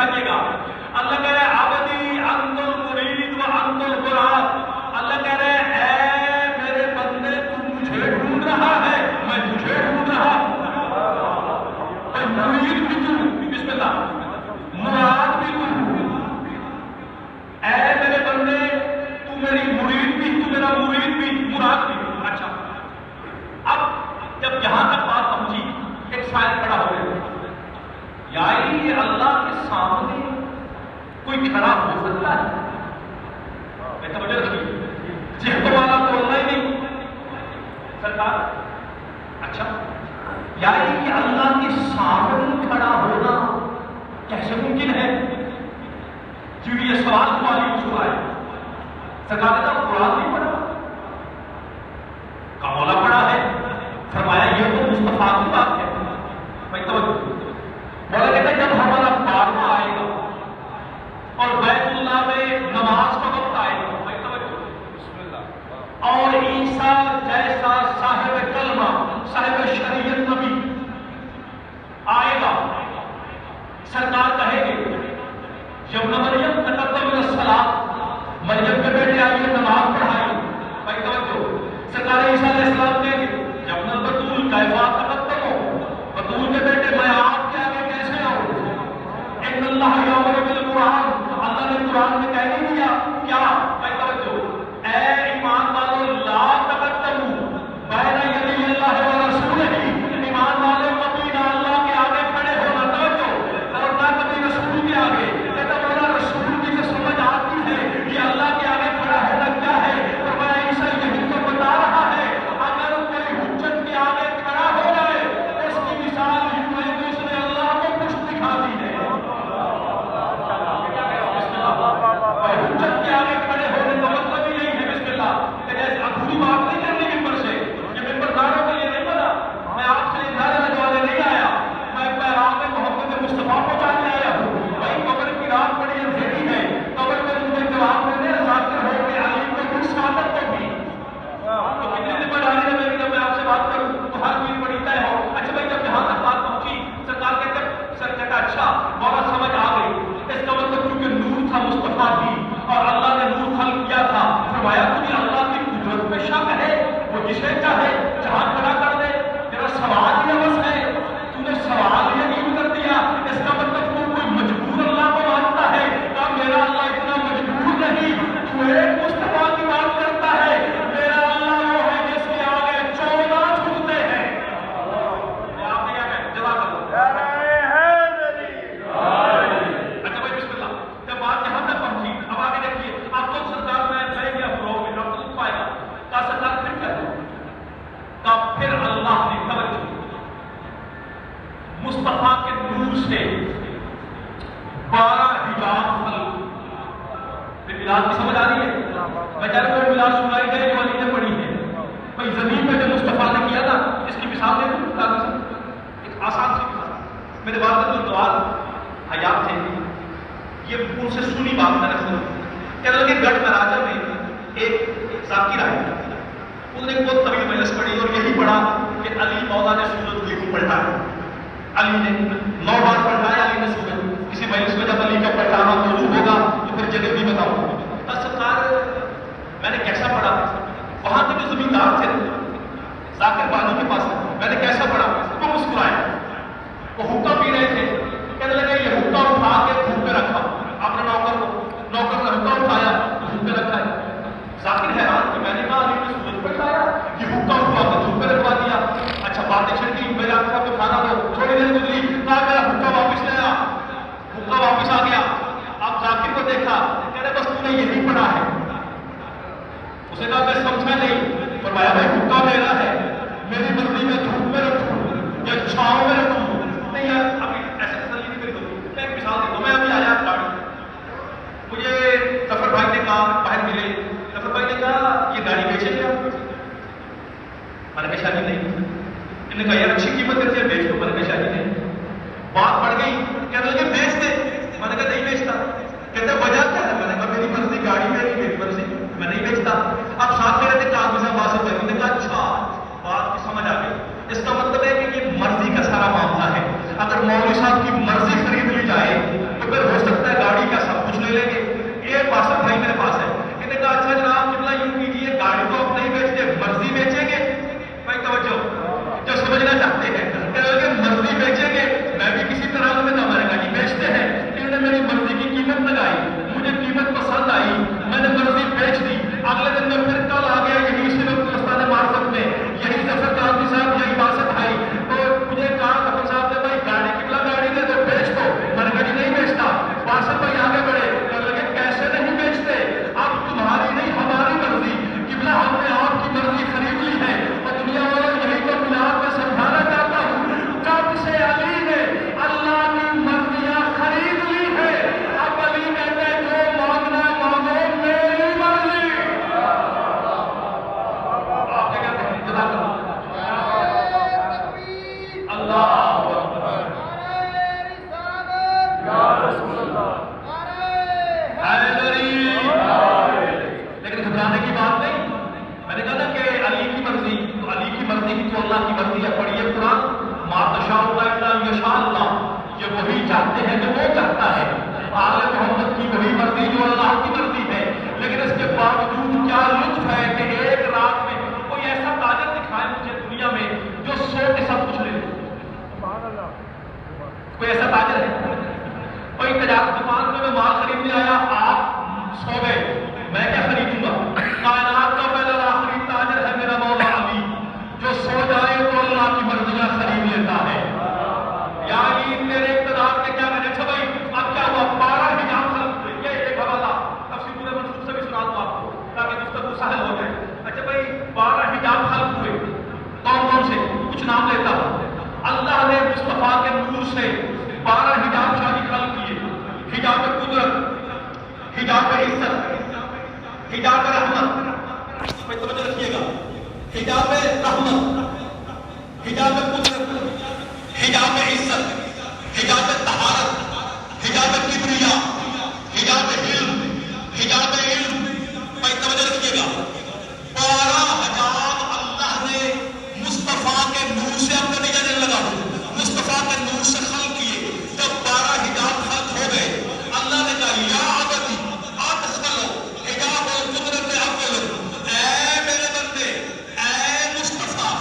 جانیے گا. اللہ کہہ رہے عبدی انت المرید و انت المراد. اللہ کہہ رہے اے میرے بندے تو مجھے ڈھونڈ رہا ہے میں تجھے ڈھونڈ رہا ہوں. مرید بھی تو بسم اللہ مراد بھی تو. اے میرے بندے تو میری مرید بھی تو میرا مرید بھی مراد بھی. اچھا اب جب یہاں تک بات پہنچی ایک شاعر کھڑا ہو گیا. یعنی اللہ کے سامنے کوئی کھڑا ہو سکتا ہے؟ میں توجہ رکھیے جہت والا تو اللہ ہی نہیں سرکار. اچھا یعنی کہ اللہ کے سامنے کھڑا ہونا کیسے ممکن ہے؟ کیونکہ یہ سوال والی اصول ہے. سرکار نے کہا قرآن نہیں پڑھا کمولا پڑھا ہے. فرمایا یہ تو مصطفیٰ کی بات ہے. بھائی توجہ مولا کہتا ہے جب ہمارا بارواں آئے گا اور بیت اللہ میں نماز کا وقت آئے گا. بھائی توجہ بسم اللہ. اور عیسیٰ جیسا صاحب کلمہ صاحب شریعت نبی آئے گا. سرکار کہے گے جب مریم تقدم من الصلاۃ مریم کے بیٹے آئیے نماز پڑھائیے. بھائی توجہ سرکار عیسیٰ علیہ السلام کہیں گے جب نہ بطول کیفا تقدم ہو بطول کے بیٹے میں آپ کے آگے کیسے آؤں. ان اللہ یامر بالقرآن اللہ نے قرآن میں کہہ نہیں دیا کیا. بھائی توجہ اے ایمان والو لا تقدموا بین یدی اللہ و رسولہ. ایمان والو کبھی نہ اللہ کے آگے کھڑے ہونا توجہ اور نہ کبھی رسول کے آگے. کہتا مولا رسول کی جو سمجھ آتی ہے یہ اللہ کے آگے کھڑا ہونا کیا ہے. اور میں عیسیٰ یہی تو بتا رہا ہے اگر کوئی حجت کے آگے کھڑا ہو جائے اس کی مثال یوں ہے کہ اس نے اللہ کو کچھ دکھا دی ہے. حجت کے آگے کھڑے ہونے کا مطلب ہی نہیں ہے بسم اللہ کہ جیسے ادھوری بات نہیں کرنی ممبر سے. یہ ممبر داروں کے لیے نہیں بنا. میں آپ سے نعرے لگوانے نہیں آیا. میں پیغام محمد مصطفیٰ پہنچانے آیا ہوں. بھائی قبر کی رات بڑی اندھیری ہے. قبر میں مجھے جواب دینے ذاکر ہو کے علی کو کچھ سعادت ہوگی. تو کتنی ذمہ داری ہے میری جب میں آپ سے بات کروں تو ہر کوئی بڑی طے ہو. اچھا بھائی جب یہاں تک بات پہنچی سرکار کہتے سر کہتا اچھا مولا سمجھ آ گئی. اس کا مطلب کیونکہ نور تھا مصطفیٰ بھی اور اللہ نے نور خلق کیا تھا. فرمایا تجھے اللہ کی قدرت میں شک ہے وہ جسے چاہے جہاں کھڑا کر دے. تیرا سوال یہ بس ہے تو نے سوال یقین کر دیا. اس کا مطلب تو کوئی مجبور اللہ کو مانتا ہے. کہ میرا اللہ اتنا مجبور نہیں. تو ایک مصطفیٰ کی بات کرتا ہے. میرا اللہ وہ ہے جس کے آگے 14 جھکتے ہیں. آپ نے کیا کہا جواب دو. اچھا بھائی بسم اللہ جب بات یہاں تک پہنچی اب آگے دیکھیے آپ تو سرکار میں لے گیا فروغ میں اب تو پائے گا کہا سرکار پھر کیا کہا پھر اللہ نے توجہ مصطفیٰ کے نور سے 12 حجاب خلق. پھر ملاد کی سمجھ آ رہی ہے. بچارے کو ملاد سنائی گئے جو علی نے پڑھی ہے. بھائی زمین پہ جو مصطفیٰ نے کیا نا اس کی مثال دے دوں ایک آسان سی مثال. میرے والد الدوال حیات تھے. یہ ان سے سنی بات میں نے سنی. کہنے لگے گڑھ مہاراجہ میں ایک ذاکر آئے. انہوں نے بہت طویل مجلس پڑھی اور یہی پڑھا کہ علی مولا نے سورج علی کو پلٹایا. علی نے 9 بار پلٹایا. علی نے سورج کسی مجلس میں جب علی کا پلٹانا موضوع ہوگا تو پھر جگہ بھی بتاؤں. سرکار میں نے کیسا پڑھا وہاں کے جو زمیندار تھے ذاکر بانو کے پاس میں نے کیسا پڑھا وہ مسکرائے. وہ حکم پی رہے تھے. کہنے لگے یہ حکم اٹھا کے دھوپ پہ رکھا. آپ نے نوکر نے حکم اٹھایا دھوپ پہ رکھا ہے. ذاکر حیران کہ میں نے کہا علی نے سورج پہ لایا یہ حکم اٹھا کے دھوپ پہ رکھوا دیا. اچھا باتیں چھڑکی میرے آنکھوں کو کھانا دو. تھوڑی دیر گزری کہا میرا حکم واپس لے آیا. حکم واپس آ گیا. آپ ذاکر کو دیکھا کہنے بس تو نے یہی پڑھا ہے. اسے کہا میں سمجھا نہیں. فرمایا بھائی حکم میرا ہے میری مرضی میں دھوپ میں رکھوں یا چھاؤں میں رکھوں. نہیں یار ابھی ایسے تسلی نہیں کری ہوگی. میں ایک مثال دیتا ہوں. میں ابھی آیا گاڑی مجھے ظفر بھائی نے کہا باہر ملے. ظفر بھائی نے کہا یہ گاڑی بیچے گا. میں نے کہا شادی نہیں. انہوں نے کہا یار اچھی قیمت کرتے ہیں بیچ دو. میں نے کہا شادی نہیں. بات بڑھ گئی. کہنے لگے بیچ دے. میں نے کہا نہیں بیچتا. کہتے وجہ کیا ہے. میں نے کہا میری مرضی گاڑی میری مرضی میں نہیں بیچتا. اب ساتھ میرے تھے کاغذ واسطے. انہوں نے کہا اچھا بات کی سمجھ آ گئی. اس کا مطلب ہے کہ یہ مرضی کا سارا معاملہ ہے. اگر مولوی صاحب کی مرضی خرید لی جائے تو پھر ہو آل محمد کی وہی مرضی جو اللہ کی مرضی ہے، لیکن اس کے باوجود کیا لطف ہے کہ ایک رات میں کوئی ایسا تاجر دکھائے مجھے دنیا میں جو 100 کے سب کچھ لے لے۔ کوئی ایسا تاجر ہے؟ کوئی تجارت دکان میں مال خریدنے آیا، آپ سو گئے، میں کیا خریدوں گا؟ کائنات کا پہلا آخری تاجر ہے میرا مولا علی، جو سو جائے تو اللہ کی مرضیاں خرید لیتا ہے۔ یعنی تیرے اقتدار کے کیا کہنے؟ اچھا بھائی اب کیا ہوا؟ 12 حجاب خلق ہوئے۔ یہ ایک حوالہ تفسیر پورے منصور سے بھی سنا دوں آپ کو تاکہ گفتگو سہل ہو جائے۔ اچھا بھائی 12 حجاب خلق ہوئے، کون کون سے؟ کچھ نام لیتا ہوں۔ اللہ نے مصطفیٰ کے نور سے 12 حجاب شادی خلق کیے۔ حجاب قدرت، حجاب عزت، حجاب رحمت، بھائی توجہ رکھیے گا، حجاب رحمت، حجاب قدرت، حجاب عزت، حجاب طہارت، حجاب کبریا، حجاب علم، حجاب علم، بھائی توجہ رکھیے گا، 12 حجاب اللہ نے مصطفیٰ کے نور سے اپنے دینے لگا ہو، مصطفیٰ کے نور سے خلق کیے۔ جب 12 حجاب خلق ہو گئے، اللہ نے کہا یا عبدی ادخلوا حجاب القدرت اول، اے میرے بندے، اے مصطفیٰ،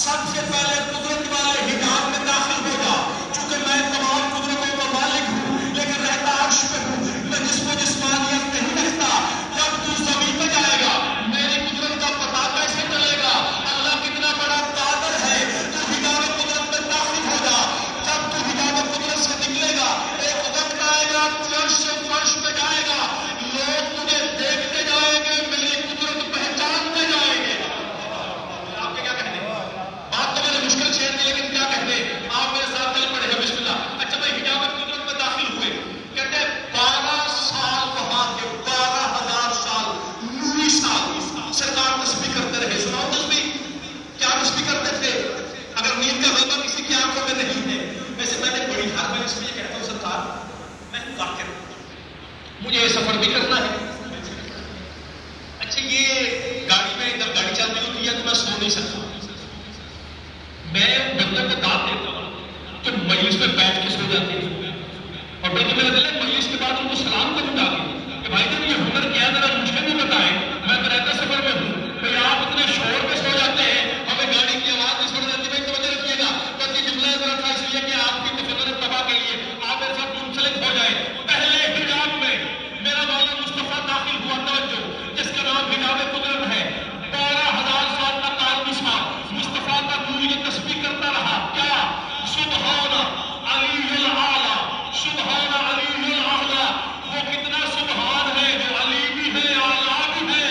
سب سے پہلے قدرت والے حجاب میں داخل ہو جا، چونکہ میں تمام قدرتوں کا مالک ہوں لیکن رہتا عرش پہ ہوں، میں جسم و جسمانیت نہیں رہتا۔ جب تو زمین پہ جائے گا میری قدرت کا پتہ کیسے چلے گا؟ اللہ کتنا بڑا قادر ہے۔ تو حجاب قدرت میں داخل ہو جا، جب تو حجاب قدرت سے نکلے گا ایک وقت آئے گا فرش سے فرش پہ جائے گا، لوگ تجھے دیکھتے جائیں گے، میری قدرت پہچانتے جائیں گے۔ آپ کے کیا کہنے؟ بات تو میں نے مشکل چھیڑ دی لیکن کیا کہنے؟ آپ میرے ساتھ چل پڑے ہیں، بسم اللہ۔ اچھا بھائی حجاب قدرت میں داخل ہوئے، کہتے ہیں 12 سال وہاں کے 12,000 سال نوری سال سرکار تسبیح کرتے رہے۔ سناؤ تسبیح، کیا تسبیح کرتے تھے؟ اگر نیند کا غلبہ کسی کی آنکھوں میں نہیں ہے، ویسے میں نے بڑی ہر میں اس میں یہ کہتا ہوں سرکار میں ہوں کافر، مجھے یہ سفر بھی کرنا ہے۔ اچھا یہ گاڑی میں جب گاڑی چلتی ہوتی ہے تو میں سو نہیں سکتا، میں بندے کو داد دیتا ہوں کہ مجلس میں بیٹھ کے سو جاتے ہیں، اور بلکہ میرا دل ہے مجلس کے بعد ان کو سلام کروں گا کہ بھائی جان یہ ہنر کیا ہے ذرا مجھے بھی بتائیں، میں تو رہتا سفر میں ہوں۔ بھائی آپ اتنے شور پہ سو جاتے ہیں، ہمیں گاڑی کی آواز نہیں سن جاتی۔ بھائی توجہ رکھیے گا، بس یہ جملہ ذرا تھا اس لیے کہ آپ کی تفکر تباہ کے لیے آپ میرے ساتھ منسلک ہو جائیں۔ پہلے حجاب میں میرا مولا مصطفیٰ داخل ہوا، توجہ، جس کا نام حجاب قدرت ہے۔ 12,000 سال کا تعلق مصطفیٰ کا نور یہ تسبیح کرتا رہا، کیا؟ سبحان علی الاعلیٰ، سبحان علی الاعلیٰ۔ وہ کتنا سبحان ہے جو علی بھی ہے اعلیٰ بھی ہے۔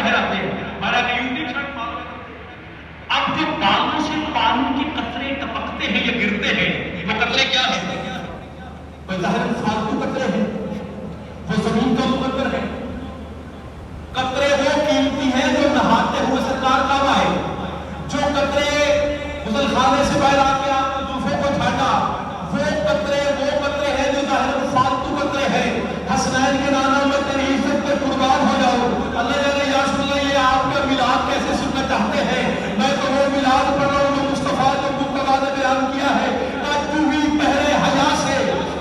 ٹھہراتے ہیں. حالانکہ یوٹیوب چینل معلوم ہے اب جو بالوں سے پانی کے قطرے ٹپکتے ہیں یا گرتے ہیں وہ قطرے کیا ہیں؟ وہ ظاہر فالتو قطرے ہیں، وہ زمین کا مقدر ہے. قطرے وہ قیمتی ہیں جو نہاتے ہوئے سرکار کام آئے. جو قطرے غسل خانے سے باہر آ کے آپ نے زلفوں کو چھاٹا، وہ قطرے ہیں جو ظاہر فالتو قطرے ہیں. حسنین کے نانا میں تیری عزت پہ قربان ہو جاؤ. اللہ جانے یا رسول اللہ یہ آپ کا میلاد کیسے سننا چاہتے ہیں؟ میں تو وہ میلاد پڑھ رہا ہوں جو مصطفیٰ جو مقتدیٰ نے بیان کیا ہے. تو بھی پہرے حیا سے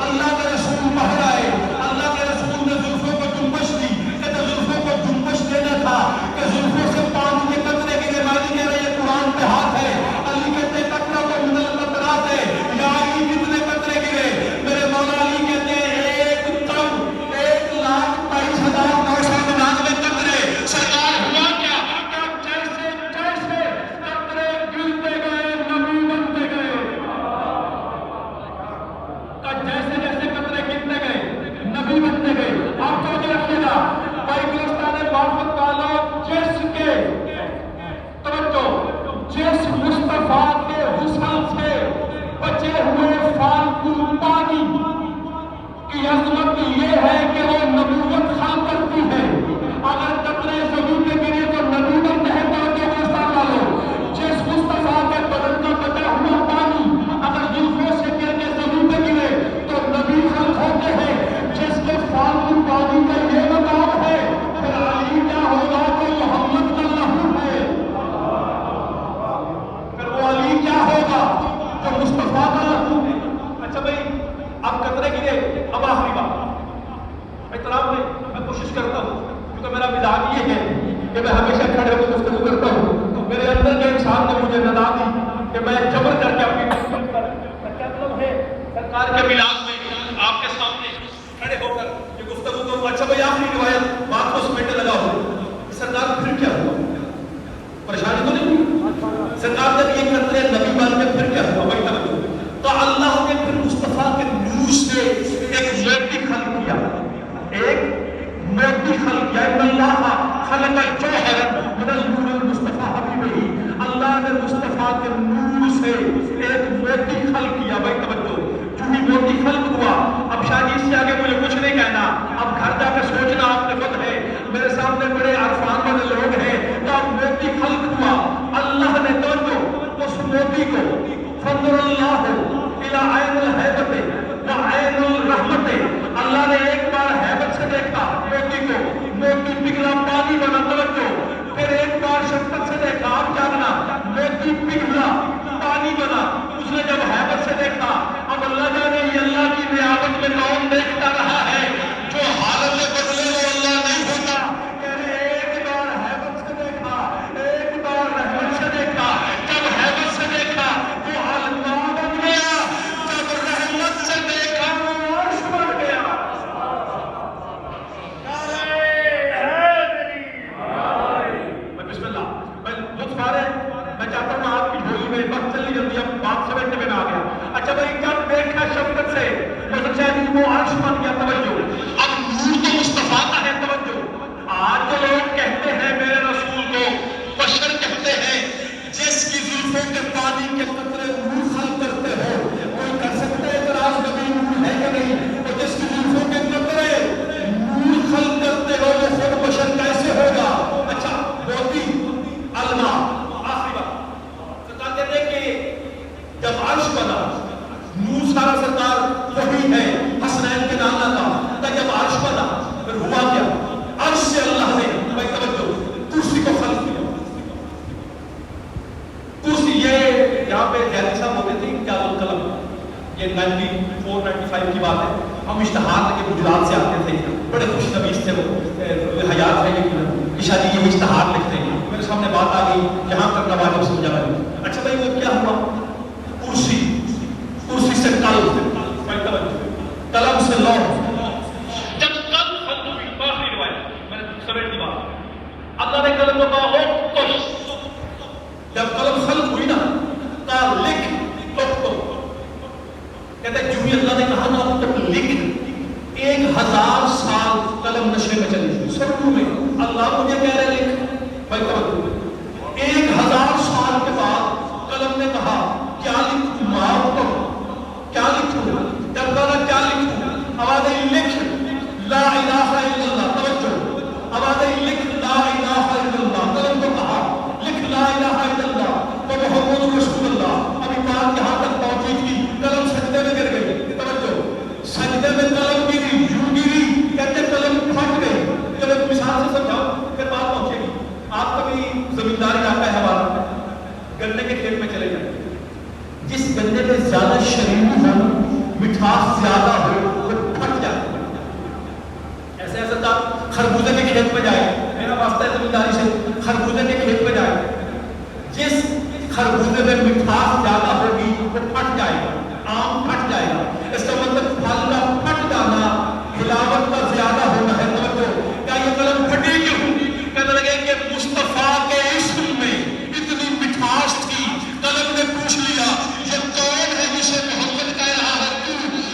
اللہ کے رسول باہر آئے. اللہ کے رسول نے زلفوں کو جنبش دی کہ زلفوں کو جنبش دینا تھا کہ زلفوں سے پانی کے قطرے کی نمائندگی کہہ رہے یہ قرآن پہ ہاتھ ہے. علی کہتے ہیں قطرہ تو من القطرات ہے. یا علی کتنے قطرے گرے؟ میرے مولا علی کہتے ہیں 1,22,999 قطرے. سرکار ہوا کیا کہ جیسے جیسے قطرے گرتے گئے نبی بنتے گئے. جیسے جیسے قطرے گرتے گئے نبی بنتے گئے. آپ توجہ رکھیے گا بھائی گلستان معرفت والوں، جس کے توجہ جس مصطفیٰ کے حسن سے بچے ہوئے فالتو پانی کی عظمت یہ ہے کہ وہ نبوت خلق کرتی ہے. اگر قطرے زمین پہ گرے تو نبی بنتے ہیں. توجہ گلستان والوں، جس مصطفیٰ کے بدن کا بچا ہوا پانی اگر زلفوں سے گر کے زمین پہ گرے تو نبی خلق ہوتے ہیں. جس کے فالتو پانی کا یہ مقام ہے پھر علی کیا ہوگا تو محمد کا لہو ہے. پھر وہ علی کیا ہوگا تو مصطفیٰ کا لہو ہے. اچھا بھائی اب قطرے گرے. اب آخری بات احترام نہیں، میں کوشش کرتا ہوں کیونکہ میرا مزاج یہ ہے کہ میں ہمیشہ کھڑے ہو کے گفتگو کرتا ہوں. میرے اندر کے انسان نے مجھے ندا دی کہ میں جبر کر کے اپنی مطلب ہے سرکار کے میلاد میں آپ کے سامنے کھڑے ہو کر یہ گفتگو کروں. اچھا بھائی آخری روایت بات کو سمیٹے لگا ہو. سرکار پھر کیا ہوا؟ پریشانی تو نہیں ہوئی؟ سرکار جب یہ قطرے نبی بن کے پھر کیا ہوا؟ بھائی توجہ. تو اللہ نے پھر مصطفیٰ کے نور سے ایک موتی خلق کیا. ایک موتی خلق کیا. ان اللہ خلق الجوہر من النور المصطفیٰ حبیبہ. اللہ نے مصطفیٰ کے نور سے ایک موتی خلق کیا. بھائی توجہ. جو ہی موتی خلق ہوا اب شاہ جی اس سے آگے مجھے کچھ نہیں کہنا. اب گھر جا کے سوچنا آپ کے خود ہے. میرے سامنے بڑے عرفان والے لوگ ہیں. تو اب موتی خلق ہوا. اللہ نے توجہ اس موتی کو فنظر اللہ الى عین الہیبت و عین الرحمت. اللہ نے ایک بار ہیبت سے دیکھا موتی کو، موتی پگھلا پانی بنا. توجہ. پھر ایک بار شفقت سے دیکھا. آپ جاننا موتی پگھلا پانی بنا. اس نے جب ہیبت سے دیکھا اب اللہ جانے یہ اللہ کی نیابت میں کون دیکھتا رہا ہے. جو حالت بدلے وہ اللہ نہیں ہوتا. ایک بار ہیبت سے دیکھا، ایک بار رحمت سے دیکھا. جب ہیبت سے دیکھا وہ اللہ بن گیا. جب رحمت سے دیکھا وہ عرش بن گیا. بسم اللہ. میں لطف آ رہے میں چاہتا ہوں آپ کی جھولی میں وقت چلی جلدی اب بات سمیٹنے میں آ گیا. اچھا بھائی جب دیکھا شفقت سے حضرت شاہد وہ عرش بن گیا. توجہ. اب نور تو مصطفیٰ کا ہے. توجہ. آج جو لوگ کہتے ہیں میرے رسول کو بشر کہتے ہیں، جس کی زلفوں کے پانی کے قطرے نور خلق کرتے ہو، کوئی کر سکتا ہے اعتراض کبھی نور ہے کہ نہیں؟ اور جس کی زلفوں کے قطرے نور خلق کرتے ہو وہ خود بشر کیسے ہوگا؟ اچھا موتی علما. آخری بات سرکار کہتے ہیں کہ جب عرش بنا نور سارا سرکار وہی ہے حسنین کے نانا کا. جب عرش بنا پھر ہوا کیا؟ عرش سے اللہ نے بھائی توجہ کرسی کو خلق کیا. کرسی یہ یہاں پہ جیلی صاحب ہوتے تھے کیا قلم یہ 94-95 کی بات ہے. ہم اشتہار کے گجرات سے آتے تھے. بڑے خوش نویس تھے وہ حیات ہے کہ شاہ جی یہ اشتہار لکھتے ہیں. میرے سامنے بات آ گئی یہاں تک کا واجب سمجھا میں. اچھا بھائی وہ کیا ہوا؟ کرسی سے قلم سے لوح. جب قلم خلق ہوئی آخری روایت میں نے سمیٹ دی بات. اللہ نے قلم کو کہا اکتب. جب قلم خلق ہوئی نا کہا لکھ. اکتب کہتے ہیں جو ہی اللہ نے کہا نا اکتب لکھ 1000 سال قلم نشے میں چلی. سرو میں اللہ مجھے کہہ رہے لکھ. 1000 سال کے بعد قلم نے کہا کیا لکھوں معاف کرو، کیا لکھوں، جب کہا کیا لکھوں، آواز آئی لکھ لا الہ الا اللہ، توجہ، آواز آئی لکھ لا الہ الا اللہ، قلم کو کہا لکھ لا الہ الا اللہ تو محمد رسول اللہ، ابھی بات یہاں تک پہنچی تھی، قلم سجدے میں گر گئی، توجہ، سجدے میں قلم گری، یوں گری، کہتے قلم پھٹ گئی، جب ایک مثال سے سمجھاؤ پھر بات پہنچے گی۔ آپ کبھی زمینداری علاقہ ہے ہمارا، گنے کے کھیت میں چلے جائیں، جس گنے میں زیادہ شیرینی ہو، مٹھاس زیادہ ہو، وہ پھٹ جاتا ہے۔ ایسے ایسا تھا خربوزے کے کھیت میں جائے، میرا واسطہ ہے زمینداری سے، خربوزے کے کھیت میں جائے، جس خربوزے میں مٹھاس زیادہ ہوگی وہ پھٹ جائے گا، آم پھٹ جائے گا۔ اس کا مطلب پھل کا پھٹ جانا حلاوت کا زیادہ ہونا ہے۔ توجہ، کیا یہ قلم پھٹی کیوں؟ کہنے لگے کہ مصطفیٰ کے اسم میں اتنی مٹھاس تھی، قلم نے پوچھ لیا یہ کون ہے جسے محمد کہہ رہا ہے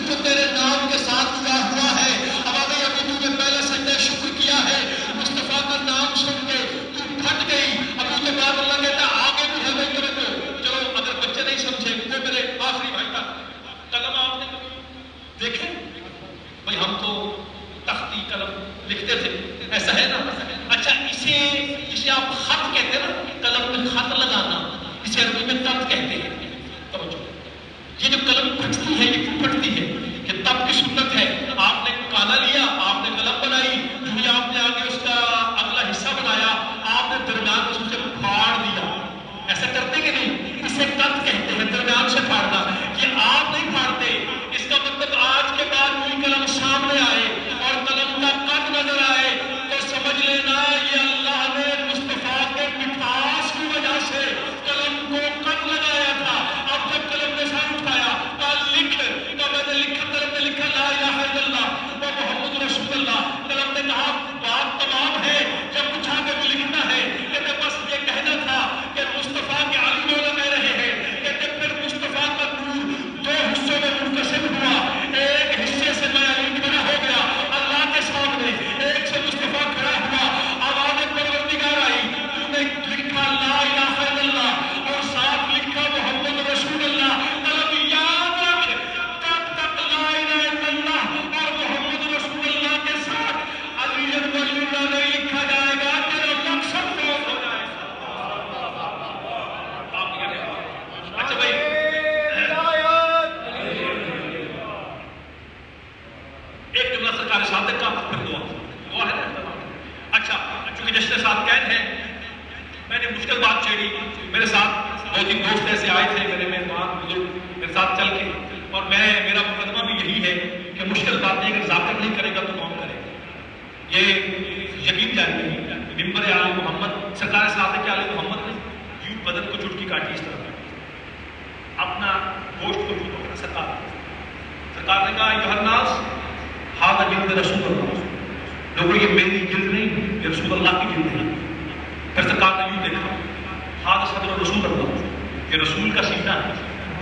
تو تیرے نام کے ساتھ جڑا ہوا ہے؟ اب ابھی تو نے پہلے سجدہ شکر کیا ہے، مصطفیٰ کا نام سن کے تو پھٹ گئی، اب اس کے بعد اللہ کہتا آگے بھی ہے بھائی کرے تو چلو، اگر بچے نہیں سمجھے وہ میرے آخری بھائی تھا، قلم آپ نے دیکھیں بھائی، ہم تو تختی قلم لکھتے تھے، ایسا ہے نا؟ اچھا، اسے آپ خط کہتے ہیں نا، قلم میں خط لگانا، اسے عربی میں تب کہتے ہیں۔ توجہ، یہ جو قلم پھٹتی ہے یہ کیوں پھٹتی ہے؟ یہ تب کی سنت ہے، آپ نے کالا لیا، آپ نے قلم بنائی، جو ہی آپ نے آگے اس کا اگلا حصہ بنایا، آپ نے درمیان میں اسے پھاڑ دیا۔ ایسا کرتے کہ نہیں؟ اسے قط کہتے ہیں، درمیان سے پھاڑنا۔ یہ آپ نہیں پھاڑتے، اس کا مطلب آج کے بعد کوئی قلم سامنے آئے اور قلم کا قط نظر آئے تو سمجھ لینا یہ اللہ نے مصطفیٰ کے مٹھاس کی وجہ سے قلم کو قط لگایا تھا۔ اب جب قلم نے سر اٹھایا کہا لکھ، تو میں نے لکھا، قلم نے لکھا لا الہ الا اللہ و محمد رسول اللہ۔ قلم نے کہا بات تمام ہے، جب کچھ آگے بھی لکھنا ہے، کہتے بس یہ کہنا تھا کہ مصطفیٰ کے علی مولا کہہ رہے ہیں، کہتے پھر مصطفیٰ کا نور 2 حصوں میں منقسم ہوا، ایک حصے سے میں علی کھڑا ہو گیا اللہ کے سامنے، ایک سے مصطفیٰ کھڑا ہوا، آواز پروردگار آئی، تو نے لکھا لا الہ الا اللہ اور ساتھ لکھا محمد رسول اللہ۔ قلم یاد رکھ، تب تک لا الہ الا اللہ اور محمد رسول اللہ کے ساتھ علی ولی اللہ نہیں لکھا جائے گا، تیرا مقصد فوت ہو جائے گا۔ آپ کیا کہتے ہیں؟ اچھا بھائی، ایک جملہ سرکار صادق کا پھر دعا ہے نا۔ اچھا، چونکہ جشن ساتھ قید ہے، میں نے مشکل بات چھیڑی، میرے ساتھ 2-3 دوست ایسے آئے تھے، میرے مہمان بزرگ میرے ساتھ چل کے، اور میرا مقدمہ بھی یہی ہے کہ مشکل باتیں اگر ذاکر نہیں کرے گا تو کون کرے گا؟ یہ یقین جانیے، ممبر آل محمد سرکار صادق آل محمد نے یوں بدن کو چٹکی کاٹی اس طرح، اپنا گوشت کو چٹکا، سرکار نے کہا یوحنا الناس ہاذا جلد رسول اللہ، لوگوں یہ میری جلد نہیں، یہ رسول اللہ کی جلد ہے۔ پھر سرکار نے یوں دیکھا ہاذا صدر رسول اللہ، یہ رسول کا سینہ ہے،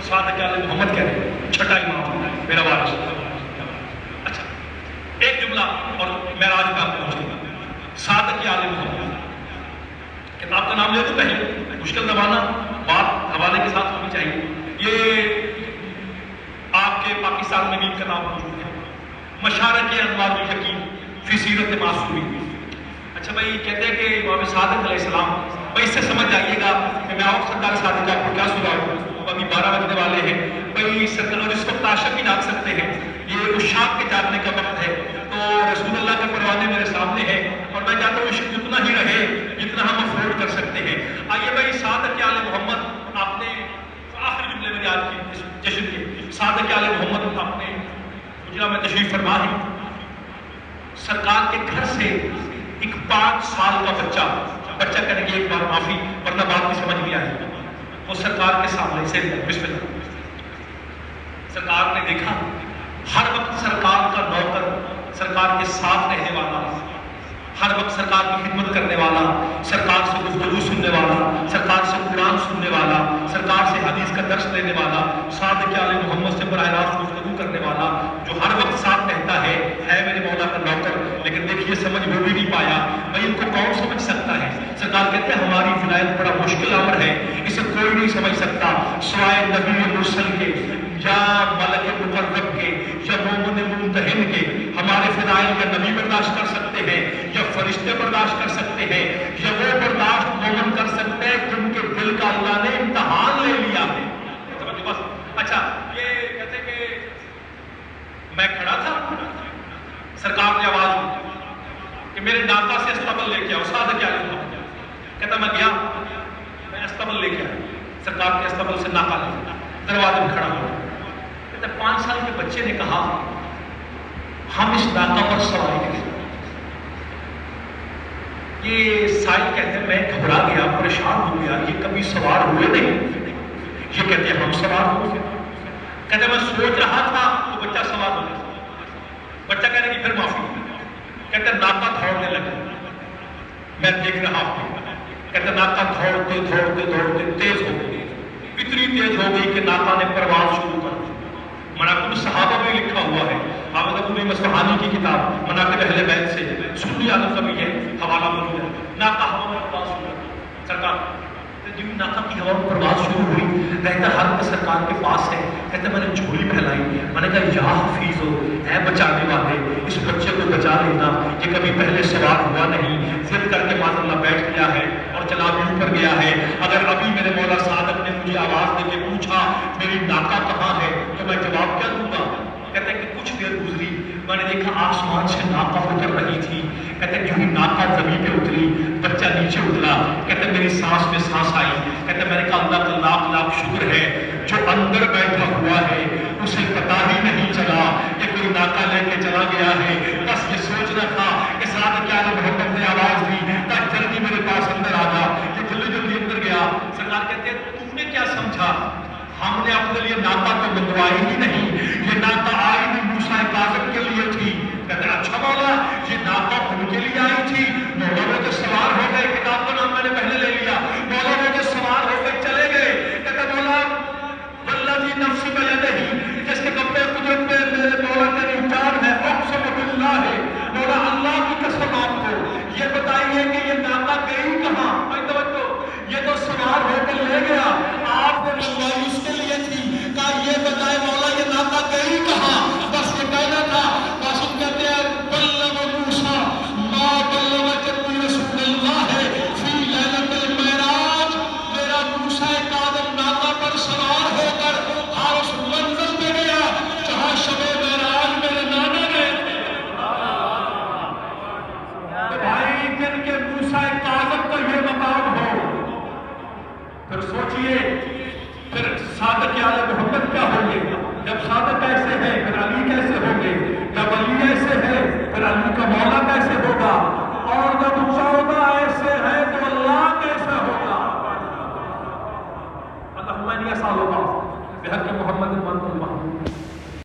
صادق آل محمد کہہ رہے ہیں، چھٹا امام میرا وارث۔ اچھا، ایک جملہ اور معراج پہ آپ پہنچے گا، صادق آل محمد، کتاب کا نام لے دو پہلے، مشکل زمانہ، بات حوالے کے ساتھ ہونی چاہیے۔ یہ آپ کے پاکستان میں بھی کتاب موجود ہے، مشارق انوار الیقین فی سیرت معصومین۔ اچھا بھائی، کہتے ہیں کہ امام صادق علیہ السلام، بھائی اس سے سمجھ جائیے گا کہ میں اور سرکار صادق آپ کو کیا سناؤں، ابھی 12 بجنے والے ہیں بھائی، سرکار اس وقت عاشق ہی جان سکتے ہیں، یہ عشاق کے جاننے کا وقت ہے، تو رسول اللہ کے پروانے میرے سامنے ہیں اور میں چاہتا ہوں عشق اتنا ہی رہے جتنا ہم افورڈ کر سکتے ہیں۔ آئیے بھائی، صادق آل محمد، آپ نے آخری جملے میں یاد کی اس جشن کے، صادق آل محمد آپ نے گجرا میں تشریف فرما ہے، سرکار کے گھر سے ایک 5 سال کا بچہ کریں گے، ایک بار معافی ورنہ بات کی سمجھ بھی آئے، وہ سرکار کے سامنے سے بسم اللہ، سرکار نے دیکھا ہر وقت سرکار کا نوکر، سرکار کے ساتھ رہنے والا، ہر وقت سرکار کی خدمت کرنے والا، سرکار سے گفتگو سننے والا، سرکار سے قرآن سننے والا، سرکار سے حدیث کا درس لینے والا، صادق آل محمد سے براہ راست گفتگو کرنے والا، جو ہر وقت ساتھ رہتا ہے میرے مولا کا نوکر، لیکن دیکھیے سمجھ وہ بھی نہیں پایا، بھائی ان کو کون سمجھ سکتا ہے؟ سرکار کہتے ہیں ہماری ولایت بڑا مشکل امر ہے، اسے کوئی نہیں سمجھ سکتا سوائے نبی مرسل کے یا ملک مقرب کے یا مومن ممتحن کے۔ ہمارے فضائل کا نبی برداشت کر سکتے ہیں یا فرشتے برداشت کر سکتے ہیں یا وہ برداشت مومن کر سکتے ہیں جن کے دل کا اللہ نے امتحان لے لیا ہے۔ بس اچھا، یہ کہتے ہیں کہ میں کھڑا تھا، سرکار نے آواز دی کہ میرے ناکا سے استبل لے کے آؤ۔ سادہ کیا لے آؤ؟ کہتا میں گیا، میں استبل لے کے آیا، سرکار کے استبل سے ناکا لے گیا، دروازے میں کھڑا ہوا۔ کہتا 5 سال کے بچے نے کہا ہم اس ناکا پر سواری کریں۔ یہ سائل کہتے ہیں میں گھبرا گیا، پریشان ہو گیا، یہ کبھی سوار ہوئے نہیں، یہ کہتے ہیں ہم سوار ہو گئے۔ کہتے میں سوچ رہا تھا تو بچہ سوار ہو گیا۔ بچہ کہنے کی پھر معافی، کہتے ناکا دوڑنے لگا، میں دیکھ رہا ہوں۔ کہتے ناکا دوڑتے دوڑتے دوڑتے تیز ہو گئی، اتنی تیز ہو گئی کہ ناکا نے پرواز شروع کر دی۔ مناقب صحابہ میں لکھا ہوا ہے، حافظ ابو نعیم اصفہانی کی کتاب مناقب اہل بیت سے سنی عالم کا بھی ہے حوالہ موجود ہے۔ ناکا ہوا میں پرواز شروع کر سرکار جو ناکا کی ہوا میں پرواز شروع ہوئی، کہتا حضرت سرکار کے پاس ہے، کہتا میں نے جھولی پھیلائی، میں نے کہا یا حفیظ ہو، اے بچانے والے، اس بچے کو بچا لینا، یہ کبھی پہلے سوار ہوا نہیں، ضد کر کے معاذ اللہ بیٹھ گیا ہے اور چلا بھی اوپر گیا ہے۔ اگر ابھی میرے مولا صادق نے مجھے آواز دے کے پوچھا میری ناکا کہاں ہے تو میں جواب کیا دوں گا؟ کہتے ہیں کہ کچھ دیر گزری، میں نے دیکھا آسمان سے ناکا اتر رہی تھی۔ کہتے ہیں جو ہی ناکا زمین پہ اتری، بچہ نیچے اترا، کہتے ہیں میری سانس میں سانس آئی۔ کہتے ہیں میں نے کہا اللہ کا لاکھ لاکھ شکر ہے جو اندر بیٹھا ہوا ہے اسے پتا ہی نہیں چلا کہ کوئی ناکا لے کے چلا گیا ہے۔ بس یہ سوچنا تھا کہ ساتھ کیا محمد نے آواز دی کہ جلدی میرے پاس اندر آ جا، کہ جلدی جلدی اندر گیا۔ سرکار کہتے ہیں تو نے کیا سمجھا؟ ہم نے اپنے لیے ناکا کو بندوائی ہی نہیں،